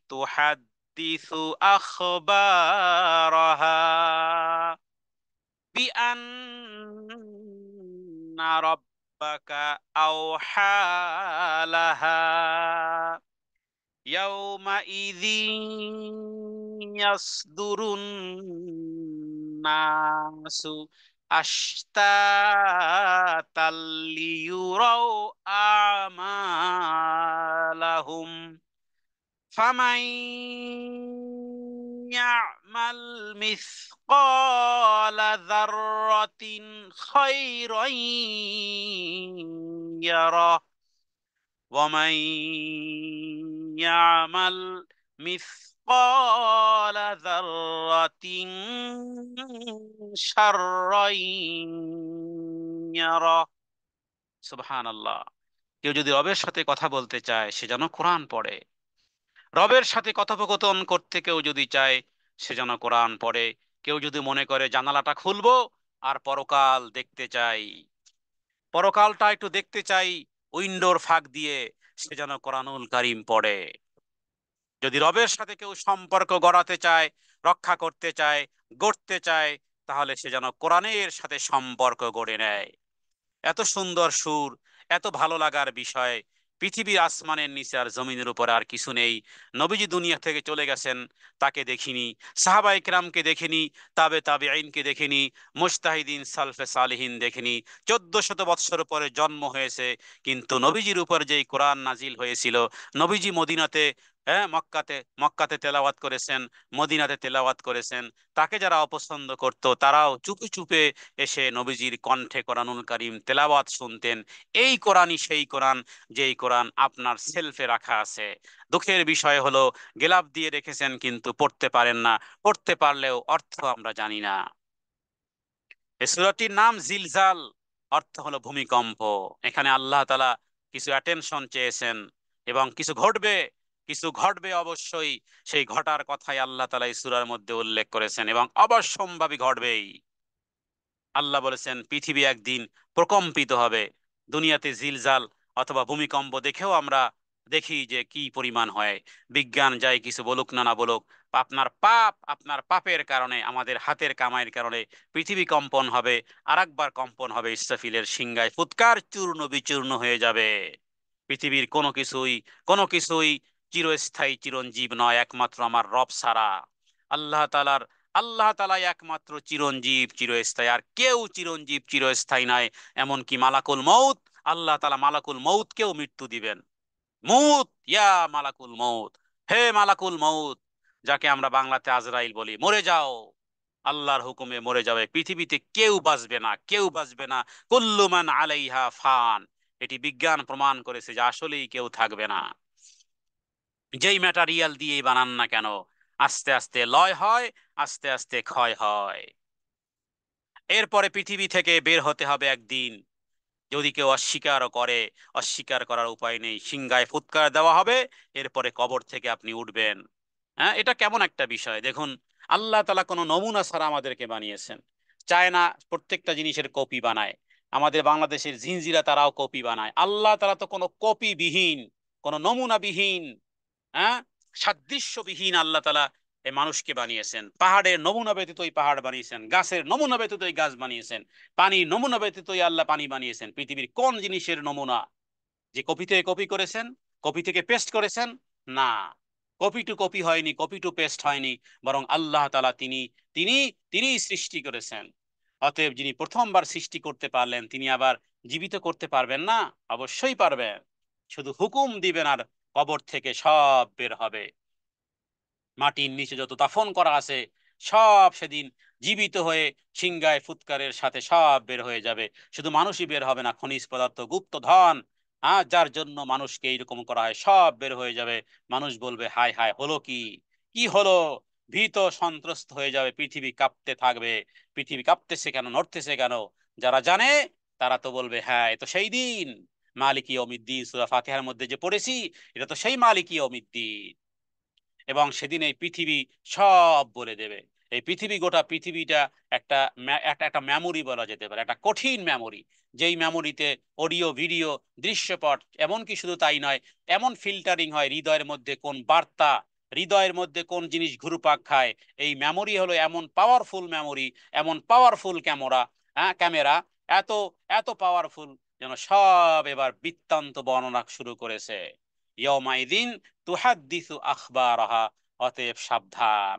تحدث أخبارها بأن ربك أوحى لها يومئذ يصدر الناس أشتاتا ليروا أعمالهم فمن يعمل مثقال ذرة خيرا يره ومن يعمل مثقال মিসকালা যাররাতিন শাররান ইয়ারা। সুবহানাল্লাহ। কেউ যদি রবের সাথে কথা বলতে চায় সে যেন কোরআন পড়ে। রবের সাথে কথোপকথন করতে কেউ যদি চায় সে যেন কোরআন পড়ে। কেউ যদি মনে করে জানালাটা খুলবো আর পরকাল দেখতে চাই, পরকালটা একটু দেখতে চাই উইন্ডোর ফাঁক দিয়ে, সে যেন কোরআনুল কারীম পড়ে। যদি রবের সাথে কেউ সম্পর্ক গড়াতে চায়, রক্ষা করতে চায়, গড়তে চায়, তাহলে সে যেন কোরআনের সাথে সম্পর্ক গড়ে নেয়। এত সুন্দর সুর, এত ভালো লাগার বিষয় পৃথিবীর আসমানের নিচে আর জমিনের উপর আর কিছু নেই। নবীজি দুনিয়া থেকে চলে গেছেন, তাকে দেখিনি, সাহাবায়ে কেরামকে দেখিনি, তাবে তাবেঈনকে দেখিনি, মুজতাহিদিন সালফে সালিহিন দেখিনি। 1400 বৎসর পরে জন্ম হয়েছে, কিন্তু নবীজির উপর যেই কোরআন নাজিল হয়েছিল, নবীজি মদিনাতে, হ্যাঁ, মক্কাতে মক্কাতে তেলাওয়াত করেছেন, মদিনাতে তেলাওয়াত করেছেন। তাকে যারা অপছন্দ করত তারাও চুপে চুপে এসে নবীজির কণ্ঠে কোরআনুল কারীম তেলাওয়াত শুনতেন। এই কোরআনই সেই কোরআন, যেই কোরআন আপনার সেলফে রাখা আছে। দুঃখের বিষয় হলো গেলাপ দিয়ে রেখেছেন কিন্তু পড়তে পারেন না, পড়তে পারলেও অর্থ আমরা জানি না। এই সূরাটির নাম জিলজাল, অর্থ হলো ভূমিকম্প। এখানে আল্লাহ তাআলা কিছু অ্যাটেনশন চেয়েছেন এবং কিছু ঘটবে, কিছু ঘটবে অবশ্যই। সেই ঘটার কথাই আল্লাহ তাআলা এই সূরার মধ্যে উল্লেখ করেছেন এবং অবশ্যম্ভাবী ঘটবেই। আল্লাহ বলেছেন পৃথিবী একদিন প্রকম্পিত হবে। দুনিয়াতে জিলজাল অথবা ভূমিকম্প দেখেও আমরা দেখি যে কি পরিমাণ হয়। বিজ্ঞান যাই কিছু বলুক না না বলুক, আপনার পাপের কারণে, আমাদের হাতের কামাইয়ের কারণে পৃথিবী কম্পন হবে। আরেকবার কম্পন হবে, ইসরাফিলের সিংহায় ফুৎকার চূর্ণ বিচূর্ণ হয়ে যাবে। পৃথিবীর কোনো কিছুই চিরস্থায়ী চিরঞ্জীব নয়, একমাত্র আমার রব ছাড়া। আল্লাহ তাআলার আল্লাহ তাআলাই একমাত্র চিরঞ্জীব চিরস্থায়ী, আর কেউ চিরঞ্জীব চিরস্থায়ী নয়। এমনকি মালাকুল মউত, আল্লাহ তাআলা মালাকুল মউতকেও মৃত্যু দিবেন। মউত, ইয়া মালাকুল মউত, হে মালাকুল মউত, যাকে আমরা বাংলাতে আজরাইল বলি, মরে যাও। আল্লাহর হুকুমে মরে যাবে। পৃথিবীতে কেউ বাঁচবে না, কেউ বাঁচবে না। কুল্লু মান আলাইহা ফান। এটি বিজ্ঞান প্রমাণ করেছে যে আসলেই কেউ থাকবে না। যেই ম্যাটারিয়াল দিয়েই বানান না কেন, আস্তে আস্তে লয় হয়, আস্তে আস্তে ক্ষয় হয়। এরপরে পৃথিবী থেকে বের হতে হবে একদিন। যদি কেউ অস্বীকারও করে, অস্বীকার করার উপায় নেই, সিংহায় ফুৎকার দেওয়া হবে, এরপরে কবর থেকে আপনি উঠবেন। হ্যাঁ, এটা কেমন একটা বিষয় দেখুন। আল্লাহ তাআলা কোনো নমুনা ছাড়া আমাদেরকে বানিয়েছেন। চায় না প্রত্যেকটা জিনিসের কপি বানায়। আমাদের বাংলাদেশের জিনজিরা তারাও কপি বানায়। আল্লাহ তাআলা তো কোনো কপিবিহীন, কোনো নমুনাবিহীন, হ্যাঁ, সাদৃশ্যবিহীন আল্লাহ তাআলা এই মানুষকে বানিয়েছেন। পাহাড়ের নমুনা ব্যতীতই পাহাড় বানিয়েছেন, গাছের নমুনা ব্যতীতই গাছ বানিয়েছেন, পানির নমুনা ব্যতীতই আল্লাহ পানি বানিয়েছেন। পৃথিবীর কোন জিনিসের নমুনা যে কপি থেকে কপি করেছেন, কপি থেকে পেস্ট করেছেন? না, কপি টু কপি হয়নি, কপি টু পেস্ট হয়নি, বরং আল্লাহ তাআলা তিনি তিনি তিনি সৃষ্টি করেছেন। অতএব যিনি প্রথমবার সৃষ্টি করতে পারলেন তিনি আবার জীবিত করতে পারবেন না? অবশ্যই পারবেন। শুধু হুকুম দিবেন আর কবর থেকে সব বের হবে। মাটির নিচে যত দাফন করা আছে সব সেদিন জীবিত হয়ে সিংহায় ফুৎকারের সাথে সব বের হয়ে যাবে। শুধু মানুষই বের হবে না, খনিজ পদার্থ, গুপ্ত ধন, যার জন্য মানুষকে এইরকম করা হয়, সব বের হয়ে যাবে। মানুষ বলবে হায় হায়, হলো কি, কি হলো? ভীত সন্ত্রস্ত হয়ে যাবে, পৃথিবী কাঁপতে থাকবে। পৃথিবী কাঁপতেছে কেন, নড়তেছে কেন? যারা জানে তারা তো বলবে হ্যাঁ এ তো সেই দিন, মালিকি ইয়াউমিদ্দিন, সূরা ফাতিহার মধ্যে যে পড়েছি, এটা তো সেই মালিকি ইয়াউমিদ্দিন। এবং সেদিন এই পৃথিবী সব বলে দেবে। এই পৃথিবী, গোটা পৃথিবীটা একটা একটা একটা মেমোরি বলা যেতে পারে, একটা কঠিন মেমোরি। যেই মেমোরিতে অডিও ভিডিও দৃশ্যপট, এমনকি শুধু তাই নয়, এমন ফিল্টারিং হয় হৃদয়ের মধ্যে কোন বার্তা, হৃদয়ের মধ্যে কোন জিনিস ঘুরপাক খায়। এই মেমোরি হলো এমন পাওয়ারফুল মেমোরি, এমন পাওয়ারফুল ক্যামেরা, ক্যামেরা, এত এত পাওয়ারফুল যেন সব এবার বৃত্তান্ত বর্ণনা শুরু করেছে। ইয়াউমাইদিন তুহাদ্দিসু আখবারাহা। অতএব সাবধান।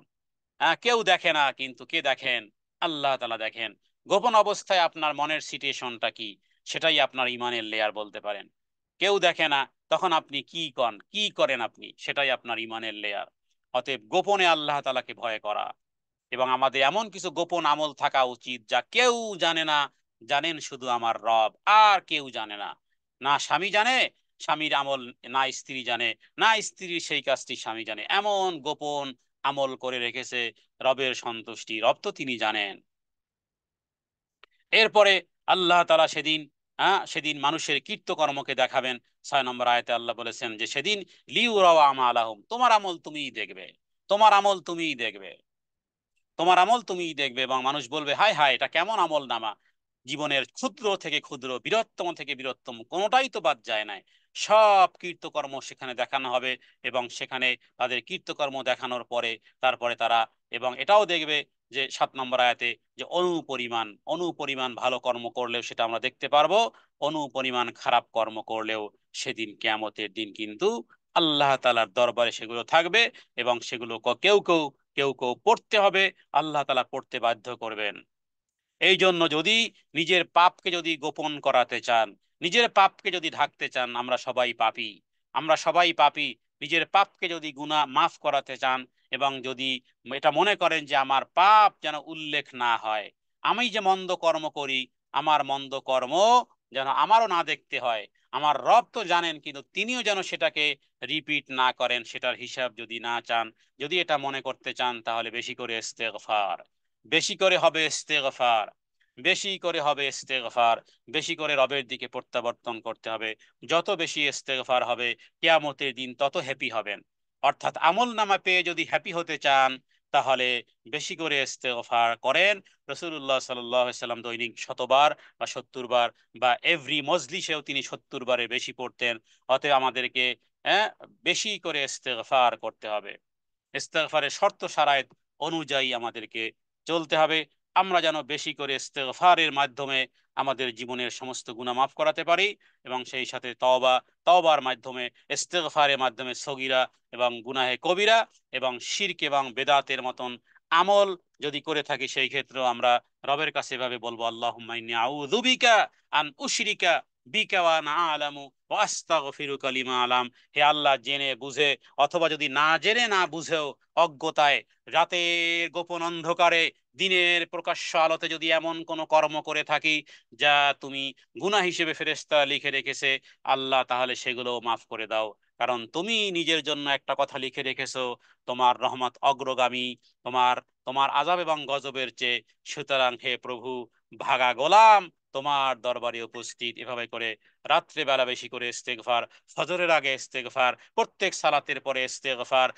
কেউ দেখে না, কিন্তু কে দেখেন? আল্লাহ তাআলা দেখেন। গোপন অবস্থায় আপনার মনের সিচুয়েশনটা কি, সেটাই আপনার ইমানের লেয়ার বলতে পারেন। কেউ দেখে না, তখন আপনি কি করেন আপনি, সেটাই আপনার ইমানের লেয়ার। অতএব গোপনে আল্লাহ তাআলাকে ভয় করা, এবং আমাদের এমন কিছু গোপন আমল থাকা উচিত যা কেউ জানে না, জানেন শুধু আমার রব, আর কেউ জানে না। না স্বামী জানে, স্বামীর আমল না স্ত্রী জানে, না স্ত্রীর সেই কাজটি স্বামী জানে, এমন গোপন আমল করে রেখেছে। রবের সন্তুষ্টি রব তো তিনি জানেন। এরপরে আল্লাহ তাআলা সেদিন, সেদিন মানুষের কীর্তকর্মকে দেখাবেন। 6 নম্বর আয়াতে আল্লাহ বলেছেন যে সেদিন লিউরাও আমালাহুম, তোমার আমল তুমিই দেখবে, তোমার আমল তুমিই দেখবে, তোমার আমল তুমিই দেখবে। এবং মানুষ বলবে, হায় হায়, এটা কেমন আমল নামা! জীবনের ক্ষুদ্র থেকে ক্ষুদ্র, বৃহত্তম থেকে বৃহত্তম, কোনোটাই তো বাদ যায় নাই। সব কীর্তকর্ম সেখানে দেখানো হবে। এবং সেখানে তাদের কীর্তকর্ম দেখানোর পরে তারপরে তারা, এবং এটাও দেখবে যে 7 নম্বর আয়াতে, যে অনুপরিমাণ অনুপরিমাণ ভালো কর্ম করলেও সেটা আমরা দেখতে পারবো, অনুপরিমাণ খারাপ কর্ম করলেও সেদিন কিয়ামতের দিন কিন্তু আল্লাহ তাআলার দরবারে সেগুলো থাকবে। এবং সেগুলো কেউ কেউ কেউ কেউ পড়তে হবে, আল্লাহ তাআলা পড়তে বাধ্য করবেন। এই জন্য যদি নিজের পাপকে যদি গোপন করাতে চান, নিজের পাপকে যদি ঢাকতে চান, আমরা সবাই পাপী, আমরা সবাই পাপী, নিজের পাপকে যদি গুনাহ মাফ করাতে চান, এবং যদি এটা মনে করেন যে আমার পাপ যেন উল্লেখ না হয়, আমি যে মন্দ কর্ম করি, আমার মন্দ কর্ম যেন আমারও না দেখতে হয়, আমার রব তো জানেন, কিন্তু তিনিও যেন সেটাকে রিপিট না করেন, সেটার হিসাব যদি না চান, যদি এটা মনে করতে চান, তাহলে বেশি করে ইস্তেগফার, বেশি করে হবে ইস্তেগফার, বেশি করে হবে ইস্তেগফার, বেশি করে রবের দিকে প্রত্যাবর্তন করতে হবে। যত বেশি ইস্তেগফার হবে, কিয়ামতের দিন তত হ্যাপি হবেন। অর্থাৎ আমল নামা পেয়ে যদি হ্যাপি হতে চান, তাহলে বেশি করে ইস্তেগফার করেন। রাসূলুল্লাহ সাল্লাল্লাহু আলাইহি সাল্লাম দৈনিক 100 বার বা 70 বার, বা এভরি মজলিসেও তিনি 70 বারের বেশি পড়তেন। অতএব আমাদেরকে বেশি করে ইস্তেগফার করতে হবে। ইস্তেগফারের শর্ত শারায়েত অনুযায়ী আমাদেরকে চলতে হবে। আমরা যেন বেশি করে ইস্তেগফারের মাধ্যমে আমাদের জীবনের সমস্ত গুনাহ মাফ করাতে পারি, এবং সেই সাথে তওবা, তওবার মাধ্যমে, ইস্তেগফারের মাধ্যমে সগীরা এবং গুনাহে কবিরা এবং শিরক এবং বেদাতের মতন আমল যদি করে থাকি, সেই ক্ষেত্রেও আমরা রবের কাছে এভাবে বলবো, আল্লাহুম্মা ইন্নী আউযু বিকা আন উশরিকা বিকা ওয়া আনা আ'লামু ওয়া আস্তাগফিরুকা লিমা আলাম। হে আল্লাহ, জেনে বুঝে, অথবা যদি না জেনে না বুঝেও অজ্ঞতায়, রাতের গোপন অন্ধকারে দিনের প্রকাশ্য আলোতে যদি এমন কোনো কর্ম করে থাকি যা তুমি গুনাহ হিসেবে ফেরেশতা লিখে রেখেছে, আল্লাহ তাহলে সেগুলো মাফ করে দাও। কারণ তুমি নিজের জন্য একটা কথা লিখে রেখেছো, তোমার রহমত অগ্রগামী, তোমার তোমার আযাব এবং গজবের চেয়ে। সুতরাং হে প্রভু, ভাগা গোলাম তোমার দরবারে উপস্থিত। এভাবে করে রাত্রে বেলা বেশি করে ইস্তেগফার, ফজরের আগে ইস্তেগফার, প্রত্যেক সালাতের পরে ইস্তেগফার,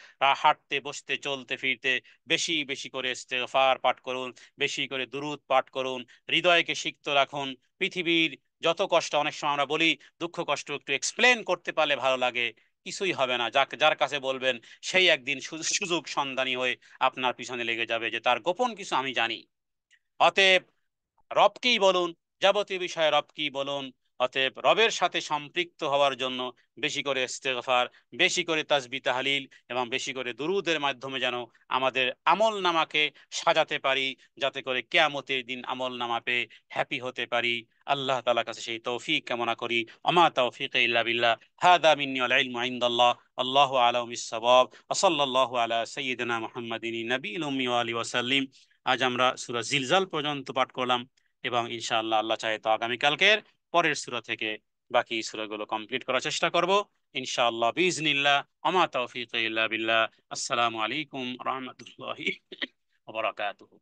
হাঁটতে বসতে চলতে ফিরতে বেশি বেশি করে ইস্তেগফার পাঠ করুন, বেশি করে দুরূদ পাঠ করুন, হৃদয়কে সিক্ত রাখুন। পৃথিবীর যত কষ্ট, অনেক সময় আমরা বলি দুঃখ কষ্ট একটু এক্সপ্লেন করতে পারলে ভালো লাগে, কিছুই হবে না। যার কাছে বলবেন, সেই একদিন সুযোগ সন্ধানী হয়ে আপনার পিছনে লেগে যাবে যে তার গোপন কিছু আমি জানি। অতএব রবকেই বলুন, যাবতীয় বিষয়ে রবকেই বলুন। অতএব রবের সাথে সম্পৃক্ত হওয়ার জন্য বেশি করে ইস্তেগফার, বেশি করে তাসবিহ তাহলিল এবং বেশি করে দুরূদের মাধ্যমে যেন আমাদের আমল নামাকে সাজাতে পারি, যাতে করে কিয়ামতের দিন আমল নামা পেয়ে হ্যাপি হতে পারি। আল্লাহ তাআলার কাছে সেই তৌফিক কামনা করি। আমা তৌফিক ইল্লা বিল্লাহ। হাদা মিন্নি ওয়াল ইলমু ইনদাল্লাহ। আল্লাহু আ'লামু বিস-সাওয়াব। ওয়া সাল্লাল্লাহু আলা সাইয়্যিদিনা মুহাম্মাদিন নাবিয়্যিল উম্মি ওয়া আলিহি ওয়া সাল্লিম। আজ আমরা সূরা জিলজাল পর্যন্ত পাঠ করলাম, এবং ইনশাআল্লাহ আল্লাহ চাহে তো আগামীকালকের পরের সূরা থেকে বাকি সূরাগুলো কমপ্লিট করার চেষ্টা করব ইনশাআল্লাহ বিইজনিল্লাহ। আমা তৌফিক ইল্লা বিল্লাহ। আসসালামু আলাইকুম রাহমাতুল্লাহি ওয়া বারাকাতুহু।